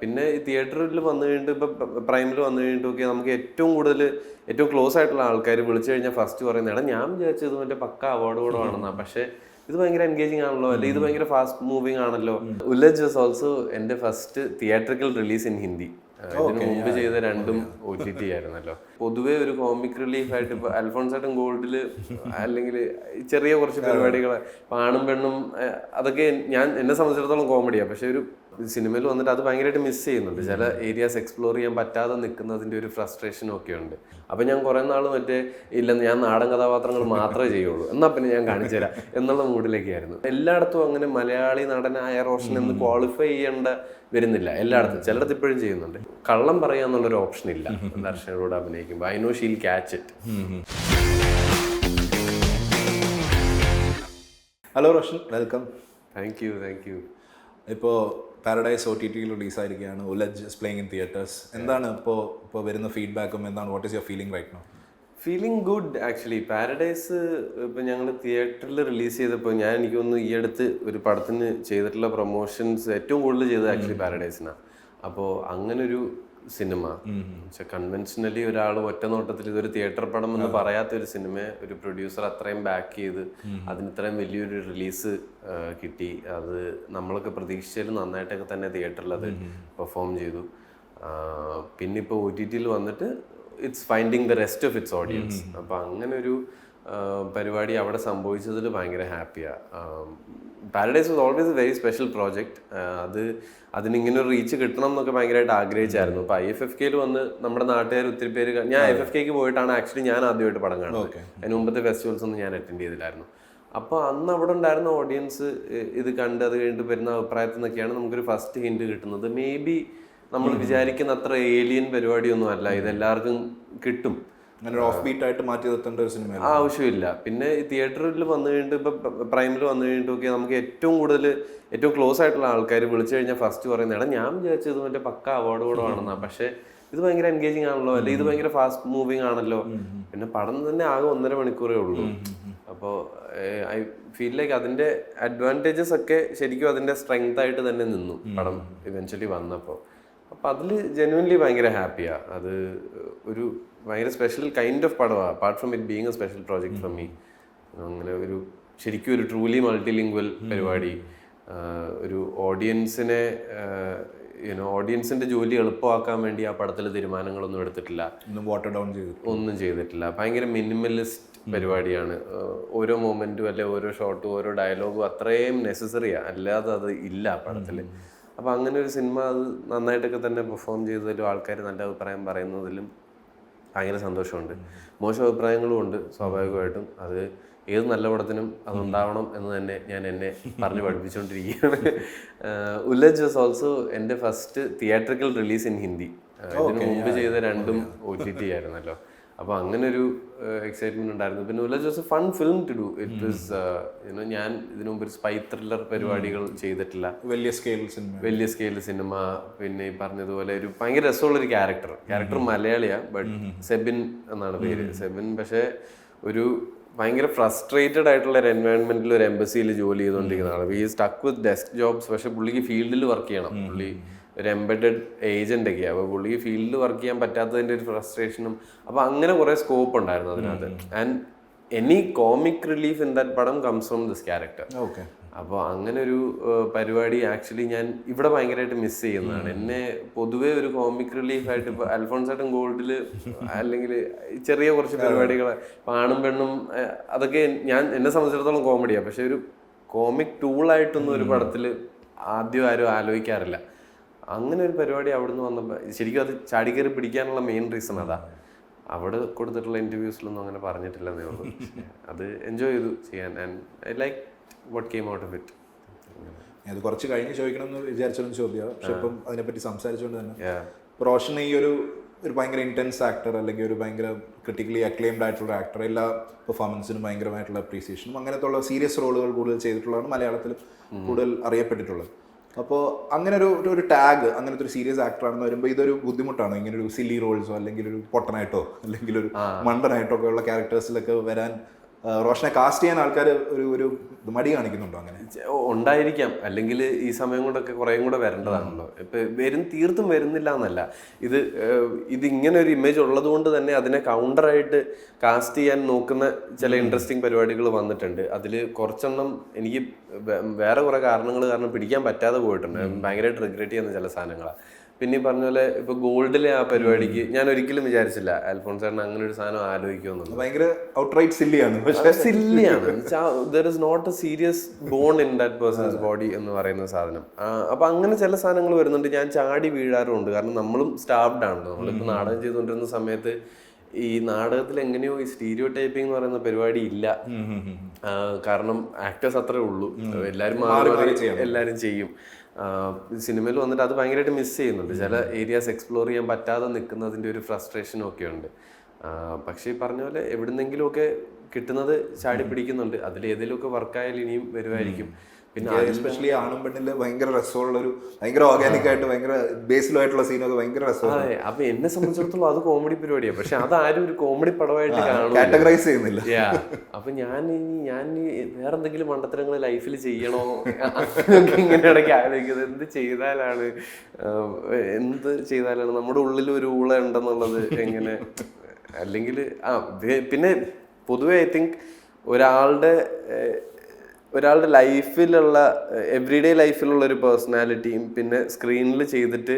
പിന്നെ ഈ തിയേറ്ററിൽ വന്നു കഴിഞ്ഞിട്ട് ഇപ്പൊ പ്രൈമിൽ വന്നു കഴിഞ്ഞിട്ടൊക്കെ നമുക്ക് ഏറ്റവും ക്ലോസ് ആയിട്ടുള്ള ആൾക്കാർ വിളിച്ചു കഴിഞ്ഞാൽ ഫസ്റ്റ് പറയുന്നത് എടാ ഞാൻ വിചാരിച്ചത് മറ്റേ പക്ക അവാർഡ് കൂടെ ആണെന്നാ, പക്ഷെ ഇത് ഭയങ്കര എൻഗേജിങ് ആണല്ലോ, അല്ലെ ഇത് ഭയങ്കര ഫാസ്റ്റ് മൂവിങ് ആണല്ലോ. ഉല്ലജ് വാസ് ഓൾസോ എന്റെ first theatrical release in Hindi. ഇതിനു മുമ്പ് ചെയ്ത രണ്ടും OTT ആയിരുന്നല്ലോ. പൊതുവെ ഒരു കോമിക് റിലീഫ് ആയിട്ട് ഇപ്പൊ അൽഫോൺസേട്ടൻ ഗോൾഡില് അല്ലെങ്കിൽ ചെറിയ കുറച്ച് പരിപാടികൾ ആണും പെണ്ണും അതൊക്കെ എന്നെ സംബന്ധിച്ചിടത്തോളം കോമഡിയാണ്. പക്ഷെ ഒരു സിനിമയിൽ വന്നിട്ട് അത് ഭയങ്കരമായിട്ട് മിസ് ചെയ്യുന്നുണ്ട്. ചില ഏരിയാസ് എക്സ്പ്ലോർ ചെയ്യാൻ പറ്റാതെ നിൽക്കുന്നതിന്റെ ഒരു ഫ്രസ്ട്രേഷനും ഒക്കെ ഉണ്ട്. അപ്പൊ ഞാൻ കുറെ നാൾ ഇല്ലെന്ന് ഞാൻ നാടൻ കഥാപാത്രങ്ങൾ മാത്രമേ ചെയ്യുള്ളൂ, എന്നാ പിന്നെ ഞാൻ കാണിച്ചു തരാം എന്നുള്ള മൂഡിലേക്കായിരുന്നു. എല്ലായിടത്തും അങ്ങനെ മലയാളി നടനായ റോഷൻ എന്ന് ക്വാളിഫൈ ചെയ്യേണ്ട വരുന്നില്ല എല്ലായിടത്തും. ചിലയിടത്ത് ഇപ്പോഴും ചെയ്യുന്നുണ്ട്. കള്ളം പറയുക എന്നുള്ളൊരു ഓപ്ഷൻ ഇല്ല ദർശനോട് അഭിനയിക്കുമ്പോൾ. I know she'll catch it. Hello Roshan, welcome. Thank you. ഇപ്പോൾ പാരഡൈസ് OTT റിലീസായിരിക്കുകയാണ്. Ulajh is playing in theatres. എന്താണ് ഇപ്പോൾ വരുന്ന ഫീഡ്ബാക്കും എന്താണ്? What is your feeling right now? Feeling good actually. Paradise ഇപ്പം ഞങ്ങൾ തിയേറ്ററിൽ റിലീസ് ചെയ്തപ്പോൾ എനിക്ക് തോന്നുന്നു ഈ അടുത്ത് ഒരു പടത്തിന് ചെയ്തിട്ടുള്ള പ്രൊമോഷൻസ് ഏറ്റവും കൂടുതൽ ചെയ്തത് ആക്ച്വലി പാരഡൈസിനാണ്. അപ്പോൾ അങ്ങനൊരു സിനിമ കൺവെൻഷനലി ഒരാൾ ഒറ്റ നോട്ടത്തിൽ ഇതൊരു തിയേറ്റർ പടം എന്ന് പറയാത്ത ഒരു സിനിമയെ ഒരു പ്രൊഡ്യൂസർ അത്രയും ബാക്ക് ചെയ്ത് അതിന് ഇത്രയും വലിയൊരു റിലീസ് കിട്ടി. അത് നമ്മളൊക്കെ പ്രതീക്ഷിച്ചാലും നന്നായിട്ടൊക്കെ തന്നെ തിയേറ്ററിൽ അത് പെർഫോം ചെയ്തു. പിന്നെ ഇപ്പോൾ OTT വന്നിട്ട് it's finding the rest of its audience. അപ്പം അങ്ങനെ ഒരു പരിപാടി അവിടെ സംഭവിച്ചതിൽ ഭയങ്കര ഹാപ്പിയാണ്. Paradise was always a very special project. അതിനിങ്ങനെ ഒരു റീച്ച് കിട്ടണം എന്നൊക്കെ ഭയങ്കരമായിട്ട് ആഗ്രഹിച്ചായിരുന്നു. അപ്പോൾ IFFK വന്ന് നമ്മുടെ നാട്ടുകാർ ഒത്തിരി പേര്, ഞാൻ IFFK പോയിട്ടാണ് ആക്ച്വലി ഞാൻ ആദ്യമായിട്ട് പടം കാണുന്നത്. അതിന് മുമ്പത്തെ ഫെസ്റ്റിവൽസ് ഒന്നും ഞാൻ അറ്റൻഡ് ചെയ്തില്ലായിരുന്നു. അപ്പോൾ അന്ന് അവിടെ ഉണ്ടായിരുന്ന ഓഡിയൻസ് ഇത് കണ്ട് അത് കഴിഞ്ഞിട്ട് വരുന്ന അഭിപ്രായത്തിൽ നിന്നൊക്കെയാണ് നമുക്കൊരു ഫസ്റ്റ് ഹിന്റ് കിട്ടുന്നത്. മേ ബി നമ്മൾ വിചാരിക്കുന്ന അത്ര ഏലിയൻ പരിപാടിയൊന്നും അല്ല, ഇതെല്ലാവർക്കും കിട്ടും. ഓഫ് ബീറ്റ് ആയിട്ട് മാറ്റി നിർത്തേണ്ട ഒരു സിനിമ ആവശ്യമില്ല. പിന്നെ ഈ തിയേറ്ററിൽ വന്നു കഴിഞ്ഞിട്ട് ഇപ്പൊ പ്രൈമിൽ വന്നു കഴിഞ്ഞിട്ടൊക്കെ നമുക്ക് ഏറ്റവും ക്ലോസ് ആയിട്ടുള്ള ആൾക്കാർ വിളിച്ചു കഴിഞ്ഞാൽ ഫസ്റ്റ് പറയുന്നത് എടാ ഞാൻ വിചാരിച്ചത് മറ്റേ പക്ക അവാർഡ് കൂടെ ആണെന്നാ, പക്ഷെ ഇത് ഭയങ്കര എൻഗേജിങ് ആണല്ലോ, അല്ലെ ഇത് ഭയങ്കര ഫാസ്റ്റ് മൂവിങ് ആണല്ലോ. പിന്നെ പടം തന്നെ ആകെ 1.5 മണിക്കൂറേ ഉള്ളൂ. അപ്പോൾ ഐ ഫീൽ ലൈക്ക് അതിന്റെ അഡ്വാൻറ്റേജസ് ഒക്കെ ശരിക്കും അതിന്റെ സ്ട്രെങ്ത് ആയിട്ട് തന്നെ നിന്നു പടം ഇവൻച്വലി വന്നപ്പോൾ. അപ്പം അതിൽ ജെന്യുവൻലി ഭയങ്കര ഹാപ്പിയാണ്. അത് ഒരു ഭയങ്കര സ്പെഷ്യൽ കൈൻഡ് ഓഫ് പടമാണ്, apart from it being A special project from me. അങ്ങനെ ശരിക്കും ഒരു ട്രൂലി മൾട്ടിലിംഗ്വൽ പരിപാടി. ഒരു ഓഡിയൻസിന്റെ ജോലി എളുപ്പമാക്കാൻ വേണ്ടി ആ പടത്തിൽ തീരുമാനങ്ങളൊന്നും എടുത്തിട്ടില്ല, ഒന്നും ചെയ്തിട്ടില്ല. ഭയങ്കര മിനിമലിസ്റ്റ് പരിപാടിയാണ്. ഓരോ മൊമെന്റും അല്ലെ ഓരോ ഷോട്ടും ഓരോ ഡയലോഗും അത്രയും നെസസറിയാണ്, അല്ലാതെ അത് ഇല്ല ആ പടത്തിൽ. അപ്പം അങ്ങനെ ഒരു സിനിമ അത് നന്നായിട്ടൊക്കെ തന്നെ പെർഫോം ചെയ്തതിലും ആൾക്കാർ നല്ല അഭിപ്രായം പറയുന്നതിലും ഭയങ്കര സന്തോഷമുണ്ട്. മോശം അഭിപ്രായങ്ങളും ഉണ്ട് സ്വാഭാവികമായിട്ടും. അത് ഏത് നല്ല പടത്തിനും അതുണ്ടാവണം എന്ന് തന്നെ ഞാൻ എന്നെ പറഞ്ഞ് പഠിപ്പിച്ചുകൊണ്ടിരിക്കുകയാണ്. ഉല്ലജ് വാസ് ഓൾസോ എൻ്റെ first theatrical release in Hindi. ഇതിനു മുമ്പ് ചെയ്ത രണ്ടും OTT ആയിരുന്നല്ലോ. അപ്പോൾ അങ്ങനെ ഒരു എക്സൈറ്റ്മെന്റ് ഉണ്ടായിരുന്നു. പിന്നെ Ulajh was a fun film to do. It was ഞാൻ ഇതിനു മുമ്പ് ഒരു സ്പൈ ത്രില്ലർ പരിപാടികൾ ചെയ്തിട്ടില്ല, വലിയ സ്കെയിൽ സിനിമ. പിന്നെ ഈ പറഞ്ഞതുപോലെ ഒരു ഭയങ്കര രസമുള്ളൊരു ക്യാരക്ടർ മലയാളിയാ, ബട്ട് സെബിൻ എന്നാണ് പേര്. സെബിൻ പക്ഷേ ഒരു ഭയങ്കര ഫ്രസ്ട്രേറ്റഡ് ആയിട്ടുള്ള ഒരു എൻവയോൺമെന്റിൽ ഒരു എംബസിയിൽ ജോലി ചെയ്തുകൊണ്ടിരിക്കുന്ന ആളാണ്. ഈ സ്റ്റക്ക് വിത്ത് ഡെസ്ക് ജോബ്സ്. പക്ഷെ പുള്ളിക്ക് ഫീൽഡിൽ വർക്ക് ചെയ്യണം. പുള്ളി ഒരു എംബഡഡ് ഏജന്റ് ഒക്കെയാണ്. അപ്പോൾ പുള്ളിക്ക് ഫീൽഡിൽ വർക്ക് ചെയ്യാൻ പറ്റാത്തതിൻ്റെ ഒരു ഫ്രസ്ട്രേഷനും. അപ്പോൾ അങ്ങനെ കുറേ സ്കോപ്പ് ഉണ്ടായിരുന്നു അതിനകത്ത്. And any comic relief in that പടം കംസ് ഫ്രം ദിസ് ക്യാരക്ടർ. അപ്പോൾ അങ്ങനെ ഒരു പരിപാടി ആക്ച്വലി ഞാൻ ഇവിടെ ഭയങ്കരമായിട്ട് മിസ് ചെയ്യുന്നതാണ്. എന്നെ പൊതുവേ ഒരു കോമിക് റിലീഫായിട്ട് ഇപ്പോൾ അൽഫോൺസേട്ടൻ ഗോൾഡിൽ അല്ലെങ്കിൽ ചെറിയ കുറച്ച് പരിപാടികൾ ആണും പെണ്ണും അതൊക്കെ എന്നെ സംബന്ധിച്ചിടത്തോളം കോമഡിയാണ്. പക്ഷെ ഒരു കോമിക് ടൂളായിട്ടൊന്നും ഒരു പടത്തിൽ ആദ്യം ആരും ആലോചിക്കാറില്ല. അങ്ങനെ ഒരു പരിപാടി അവിടുന്ന് വന്നപ്പോൾ ശരിക്കും അത് ചാടിക്കയറി പിടിക്കാനുള്ള മെയിൻ റീസൺ അതാ. അവിടെ കൊടുത്തിട്ടുള്ള ഇന്റർവ്യൂസിലൊന്നും അങ്ങനെ പറഞ്ഞിട്ടില്ലെന്നേ ഉള്ളൂ. അത് എൻജോയ് ചെയ്തു ചെയ്യാൻ. And I like what came out of it. അത് കുറച്ച് കഴിഞ്ഞ് ചോദിക്കണം എന്ന് വിചാരിച്ചൊരു ചോദ്യമാണ്. പക്ഷെ ഇപ്പം അതിനെപ്പറ്റി സംസാരിച്ചുകൊണ്ട് തന്നെ റോഷൻ ഈ ഒരു ഭയങ്കര ഇൻറ്റൻസ് ആക്ടർ, അല്ലെങ്കിൽ ഒരു ഭയങ്കര ക്രിട്ടിക്കലി അക്ലെയിംഡ് ആയിട്ടുള്ള ആക്ടർ, എല്ലാ പെർഫോമൻസിനും ഭയങ്കരമായിട്ടുള്ള അപ്രീസിയേഷനും അങ്ങനത്തെ ഉള്ള സീരിയസ് റോളുകൾ കൂടുതൽ ചെയ്തിട്ടുള്ളതാണ് മലയാളത്തിൽ കൂടുതൽ അറിയപ്പെട്ടിട്ടുള്ളത്. അപ്പോൾ അങ്ങനെ ഒരു ടാഗ്, അങ്ങനത്തെ ഒരു സീരിയസ് ആക്ടറാണെന്ന് വരുമ്പോൾ ഇതൊരു ബുദ്ധിമുട്ടാണോ? ഇങ്ങനെ ഒരു സില്ലി റോൾസോ അല്ലെങ്കിൽ ഒരു പൊട്ടനായിട്ടോ അല്ലെങ്കിൽ ഒരു മണ്ടനായിട്ടോ ഒക്കെ ഉള്ള ക്യാരക്ടേഴ്സിലൊക്കെ വരാൻ റോഷനെ കാസ്റ്റ് ചെയ്യാൻ ആൾക്കാർ ഒരു മടി കാണിക്കുന്നുണ്ടോ? അങ്ങനെ ഉണ്ടായിരിക്കാം, അല്ലെങ്കിൽ ഈ സമയം കൊണ്ടൊക്കെ കുറേയും കൂടെ വരേണ്ടതാണല്ലോ. ഇപ്പം തീർത്തും വരുന്നില്ല എന്നല്ല, ഇതിങ്ങനെ ഒരു ഇമേജ് ഉള്ളത് കൊണ്ട് തന്നെ അതിനെ കൗണ്ടറായിട്ട് കാസ്റ്റ് ചെയ്യാൻ നോക്കുന്ന ചില ഇൻട്രസ്റ്റിംഗ് പരിപാടികൾ വന്നിട്ടുണ്ട്. അതിൽ കുറച്ചെണ്ണം എനിക്ക് വേറെ കുറെ കാരണങ്ങൾ കാരണം പിടിക്കാൻ പറ്റാതെ പോയിട്ടുണ്ട്. ഭയങ്കരമായിട്ട് റിഗ്രറ്റ് ചെയ്യുന്ന ചില സാധനങ്ങളാണ്. പിന്നെ ഈ പറഞ്ഞ പോലെ ഇപ്പൊ ഗോൾഡിലെ ആ പരിപാടിക്ക് ഞാൻ ഒരിക്കലും വിചാരിച്ചില്ല അൽഫോൺസ് ചേട്ടൻ അങ്ങനെ ഒരു സാധനം ആലോചിക്കുമെന്നുള്ളത്. ഭയങ്കര ഔട്ട്റൈറ്റ് സില്ലിയാണ്. സില്ലിയാണ്. There is not a serious bone in that person's body എന്ന് പറയുന്ന സാധനം. അപ്പൊ അങ്ങനെ ചില സാധനങ്ങൾ വരുന്നുണ്ട്. ഞാൻ ചാടി വീഴാറുമുണ്ട്. കാരണം നമ്മളും സ്റ്റാഫ്ഡ് ആണല്ലോ. നമ്മളിപ്പോ നാടകം ചെയ്തുകൊണ്ടിരുന്ന സമയത്ത് ഈ നാടകത്തിൽ എങ്ങനെയോ ഈ സ്റ്റീരിയോ ടൈപ്പിംഗ് എന്ന് പറയുന്ന പരിപാടി ഇല്ല. കാരണം ആക്ടേഴ്സ് അത്രേ ഉള്ളൂ, എല്ലാവരും ചെയ്യും. സിനിമയിൽ വന്നിട്ട് അത് ഭയങ്കരമായിട്ട് മിസ് ചെയ്യുന്നുണ്ട്. ചില ഏരിയാസ് എക്സ്പ്ലോർ ചെയ്യാൻ പറ്റാതെ നിൽക്കുന്നതിൻ്റെ ഒരു ഫ്രസ്ട്രേഷനും ഒക്കെ ഉണ്ട്. പക്ഷേ ഈ പറഞ്ഞ പോലെ എവിടുന്നെങ്കിലുമൊക്കെ കിട്ടുന്നത് ചാടി പിടിക്കുന്നുണ്ട്. അതിൽ ഏതെങ്കിലുമൊക്കെ വർക്കായാലും ഇനിയും വരുമായിരിക്കും. പിന്നെ എസ്പെഷ്യലി ആണും പെണ്ണില് ഭയങ്കര രസമുള്ള ഒരു ഭയങ്കര ഓർഗാനിക് ആയിട്ട് ഭയങ്കര ബേസിലുമായിട്ടുള്ള സീനൊക്കെ ഭയങ്കര രസമാണ്. അതെ, അപ്പൊ എന്നെ സംബന്ധിച്ചിടത്തോളം അത് കോമഡി പരിപാടിയാണ്. പക്ഷെ അതാരും ഒരു കോമഡി പടമായിട്ട് കാറ്റഗറൈസ് ചെയ്യുന്നില്ല. അപ്പൊ ഞാൻ വേറെന്തെങ്കിലും മണ്ടത്തരങ്ങൾ ലൈഫിൽ ചെയ്യണോ ഇങ്ങനെ ഇടയ്ക്ക് ആലോചിക്കുന്നത്. എന്ത് ചെയ്താലാണ് നമ്മുടെ ഉള്ളിൽ ഒരു ഊള ഉണ്ടെന്നുള്ളത് എങ്ങനെ, അല്ലെങ്കിൽ പിന്നെ പൊതുവെ ഐ തിങ്ക് ഒരാളുടെ ലൈഫിലുള്ള എവ്രിഡേ ലൈഫിലുള്ള ഒരു പേഴ്സണാലിറ്റിയും പിന്നെ സ്ക്രീനിൽ ചെയ്തിട്ട്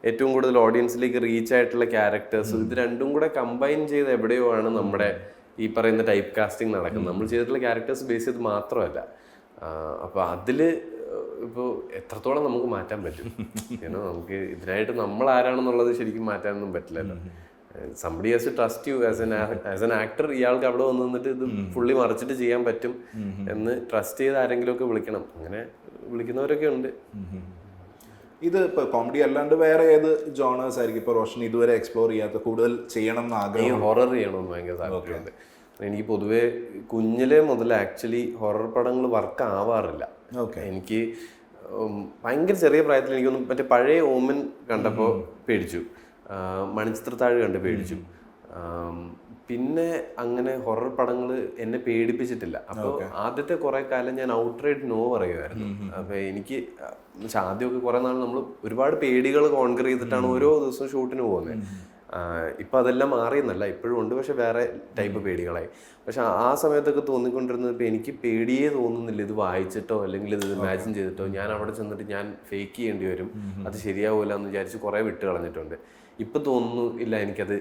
ഏറ്റവും കൂടുതൽ ഓഡിയൻസിലേക്ക് റീച്ച് ആയിട്ടുള്ള ക്യാരക്ടേഴ്സും ഇത് രണ്ടും കൂടെ കമ്പൈൻ ചെയ്ത് എവിടെയോ ആണ് നമ്മുടെ ഈ പറയുന്ന ടൈപ്പ് കാസ്റ്റിംഗ് നടക്കുന്നത്. നമ്മൾ ചെയ്തിട്ടുള്ള ക്യാരക്ടേഴ്സ് ബേസ് ചെയ്ത് മാത്രമല്ല. അപ്പോൾ അതിൽ ഇപ്പോൾ എത്രത്തോളം നമുക്ക് മാറ്റാൻ പറ്റും? നമുക്ക് ഇതിനായിട്ട് നമ്മൾ ആരാണെന്നുള്ളത് ശരിക്കും മാറ്റാനൊന്നും പറ്റില്ലല്ലോ. somebody has to trust you as an actor. ഇയാൾക്ക് അവിടെ വന്നിട്ട് ഇത് ഫുള്ളി മറിച്ചിട്ട് ചെയ്യാൻ പറ്റും എന്ന് ട്രസ്റ്റ് ചെയ്ത് ആരെങ്കിലും ഒക്കെ വിളിക്കണം. അങ്ങനെ വിളിക്കുന്നവരൊക്കെ ഉണ്ട്. ഇത് ഇപ്പൊ കോമഡി അല്ലാണ്ട് വേറെ ഏത് ജോണേഴ്സ് ആയിരിക്കും ഇപ്പൊ റോഷൻ ഇതുവരെ എക്സ്പ്ലോർ ചെയ്യാത്ത, കൂടുതൽ ചെയ്യണം എന്ന് ആഗ്രഹം? ഹൊറർ ചെയ്യണമെന്ന് ഭയങ്കര താല്പര്യമുണ്ട്. എനിക്ക് പൊതുവേ കുഞ്ഞിലെ മുതൽ ആക്ച്വലി ഹൊറർ പടങ്ങൾ വർക്ക് ആവാറില്ല. എനിക്ക് ഭയങ്കര ചെറിയ പ്രായത്തിൽ എനിക്കൊന്നും മറ്റേ പഴയ ഓമൻ കണ്ടപ്പോൾ പേടിച്ചു, മണിച്ചിത്രത്താഴ് കണ്ട് പേടിച്ചു. പിന്നെ അങ്ങനെ ഹൊറർ പടങ്ങൾ എന്നെ പേടിപ്പിച്ചിട്ടില്ല. അപ്പോൾ ആദ്യത്തെ കുറെ കാലം ഞാൻ ഔട്ട്റൈറ്റ് നോ പറയുമായിരുന്നു. അപ്പൊ എനിക്ക് ആദ്യമൊക്കെ കുറെ നാൾ നമ്മൾ ഒരുപാട് പേടികൾ കോൺകർ ചെയ്തിട്ടാണ് ഓരോ ദിവസവും ഷൂട്ടിന് പോകുന്നത്. ഇപ്പൊ അതെല്ലാം മാറിയെന്നല്ല, ഇപ്പോഴും ഉണ്ട്, പക്ഷെ വേറെ ടൈപ്പ് പേടികളായി. പക്ഷെ ആ സമയത്തൊക്കെ തോന്നിക്കൊണ്ടിരുന്നത് ഇപ്പൊ എനിക്ക് പേടിയേ തോന്നുന്നില്ല. ഇത് വായിച്ചിട്ടോ അല്ലെങ്കിൽ ഇത് ഇമാജിൻ ചെയ്തിട്ടോ ഞാൻ അവിടെ ചെന്നിട്ട് ഞാൻ ഫേക്ക് ചെയ്യേണ്ടി വരും, അത് ശരിയാവൂല എന്ന് വിചാരിച്ച് കുറെ വിട്ട് കളഞ്ഞിട്ടുണ്ട്. ഇപ്പൊ തോന്നുന്നു ഇല്ല, എനിക്കത്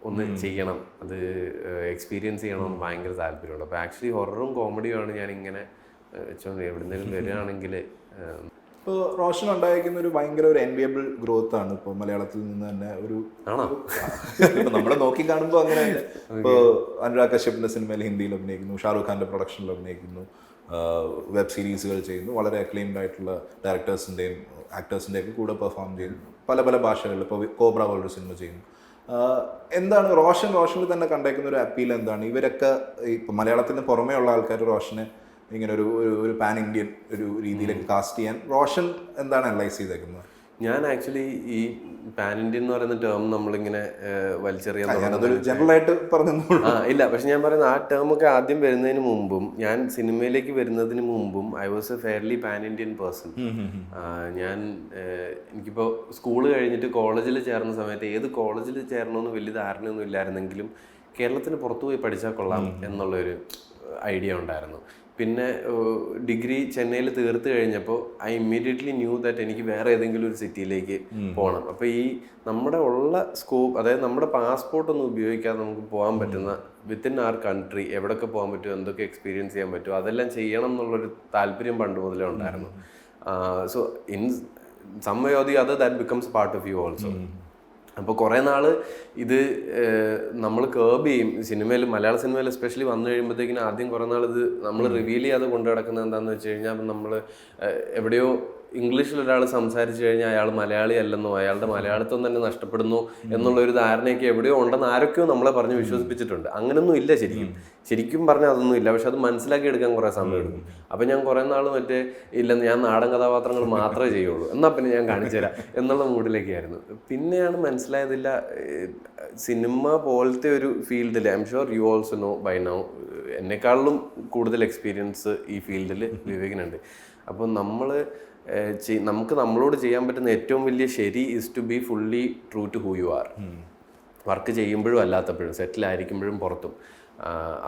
ഒന്ന് ചെയ്യണം, അത് എക്സ്പീരിയൻസ് ചെയ്യണമെന്ന് ഭയങ്കര താല്പര്യമുണ്ട്. അപ്പോൾ ആക്ച്വലി ഹൊററും കോമഡിയുമാണ് ഞാൻ ഇങ്ങനെ എവിടെന്തെങ്കിലും വരികയാണെങ്കിൽ. ഇപ്പോൾ റോഷൻ ഉണ്ടായിരിക്കുന്ന ഒരു ഭയങ്കര ഒരു എൻവിയബിൾ ഗ്രോത്ത് ആണ് ഇപ്പോൾ മലയാളത്തിൽ നിന്ന് തന്നെ. ഒരു നമ്മളെ നോക്കി കാണുമ്പോൾ അങ്ങനെ ഇപ്പോൾ അനുരാഗ് കശ്യപിന്റെ സിനിമയിൽ ഹിന്ദിയിൽ അഭിനയിക്കുന്നു, ഷാറൂഖ് ഖാന്റെ പ്രൊഡക്ഷനിൽ അഭിനയിക്കുന്നു, വെബ് സീരീസുകൾ ചെയ്യുന്നു, വളരെ അക്ലെയിംഡ് ആയിട്ടുള്ള ഡയറക്ടേഴ്സിൻ്റെയും ആക്ടേഴ്സിൻ്റെയൊക്കെ കൂടെ പെർഫോം ചെയ്യുന്നു, പല പല ഭാഷകളിൽ. ഇപ്പോൾ കോബ്ര പോലൊരു സിനിമ ചെയ്യുന്നു. എന്താണ് റോഷനിൽ തന്നെ കണ്ടേക്കുന്ന ഒരു അപ്പീൽ എന്താണ്? ഇവരൊക്കെ ഇപ്പം മലയാളത്തിന് പുറമേ ഉള്ള ആൾക്കാർ റോഷനെ ഇങ്ങനെ ഒരു പാൻ ഇന്ത്യൻ ഒരു രീതിയിലേക്ക് കാസ്റ്റ് ചെയ്യാൻ റോഷൻ എന്താണ് അനലൈസ് ചെയ്തേക്കുന്നത്? ഞാൻ ആക്ച്വലി ഈ പാൻ ഇന്ത്യൻ എന്ന് പറയുന്ന ടേം നമ്മളിങ്ങനെ വലിച്ചെറിയാൻ ജനറലായിട്ട് പറഞ്ഞു ഇല്ല. പക്ഷെ ഞാൻ പറയുന്നത് ആ ടേം ഒക്കെ ആദ്യം വരുന്നതിന് മുമ്പും ഞാൻ സിനിമയിലേക്ക് വരുന്നതിന് മുമ്പും I was A fairly pan Indian person. എനിക്കിപ്പോൾ സ്കൂൾ കഴിഞ്ഞിട്ട് കോളേജിൽ ചേർന്ന സമയത്ത് ഏത് കോളേജിൽ ചേരണമെന്ന് വലിയ ധാരണയൊന്നും ഇല്ലായിരുന്നെങ്കിലും കേരളത്തിന് പുറത്തു പോയി പഠിച്ചാൽ കൊള്ളാം എന്നുള്ളൊരു ഐഡിയ ഉണ്ടായിരുന്നു. പിന്നെ ഡിഗ്രി ചെന്നൈയിൽ തീർത്ത് കഴിഞ്ഞപ്പോൾ ഐ ഇമ്മീഡിയറ്റ്ലി ന്യൂ ദാറ്റ് എനിക്ക് വേറെ ഏതെങ്കിലും ഒരു സിറ്റിയിലേക്ക് പോകണം. അപ്പോൾ ഈ നമ്മുടെ ഉള്ള സ്കോപ്പ്, അതായത് നമ്മുടെ പാസ്പോർട്ടൊന്നും ഉപയോഗിക്കാതെ നമുക്ക് പോകാൻ പറ്റുന്ന വിത്തിൻ ആർ കൺട്രി എവിടെയൊക്കെ പോകാൻ പറ്റുമോ, എന്തൊക്കെ എക്സ്പീരിയൻസ് ചെയ്യാൻ പറ്റുമോ അതെല്ലാം ചെയ്യണം എന്നുള്ളൊരു താല്പര്യം പണ്ട് മുതലേ ഉണ്ടായിരുന്നു. So in some way or the other that becomes part of you also. അപ്പോൾ കുറേ നാൾ ഇത് നമ്മൾ കേർബ് ചെയ്യും. സിനിമയിൽ, മലയാള സിനിമയിൽ എസ്പെഷ്യലി വന്നു കഴിയുമ്പോഴത്തേക്കിനും ആദ്യം കുറേ നാൾ ഇത് നമ്മൾ റിവീൽ ചെയ്യാതെ കൊണ്ടു നടക്കുന്നത് എന്താണെന്ന് വെച്ച് കഴിഞ്ഞാൽ നമ്മൾ എവിടെയോ ഇംഗ്ലീഷിൽ ഒരാൾ സംസാരിച്ചു കഴിഞ്ഞാൽ അയാൾ മലയാളി അല്ലെന്നോ അയാളുടെ മലയാളിത്വം തന്നെ നഷ്ടപ്പെടുന്നു എന്നുള്ള ഒരു ധാരണയൊക്കെ എവിടെയോ ഉണ്ടെന്ന് ആരൊക്കെയോ നമ്മളെ പറഞ്ഞ് വിശ്വസിപ്പിച്ചിട്ടുണ്ട്. അങ്ങനൊന്നും ഇല്ല ശരിക്കും പറഞ്ഞാൽ അതൊന്നും ഇല്ല. പക്ഷെ അത് മനസ്സിലാക്കി എടുക്കാൻ കുറേ സമയം എടുക്കും. അപ്പം ഞാൻ കുറേ നാൾ ഇല്ലെന്ന് ഞാൻ നാടൻ കഥാപാത്രങ്ങൾ മാത്രമേ ചെയ്യുള്ളൂ, എന്നാൽ പിന്നെ ഞാൻ കാണിച്ചു തരാം എന്നുള്ള മൂഡിലേക്കായിരുന്നു. പിന്നെയാണ് മനസ്സിലായതില്ല, സിനിമ പോലത്തെ ഒരു ഫീൽഡിൽ I'm sure you also know by now, എന്നെക്കാളും കൂടുതൽ എക്സ്പീരിയൻസ് ഈ ഫീൽഡിൽ വിവേകിനുണ്ട്. അപ്പോൾ നമുക്ക് നമ്മളോട് ചെയ്യാൻ പറ്റുന്ന ഏറ്റവും വലിയ ശരി is to be fully true to who you are. Work ചെയ്യുമ്പോഴും അല്ലാത്തപ്പോഴും, സെറ്റിലായിരിക്കുമ്പോഴും പുറത്തും.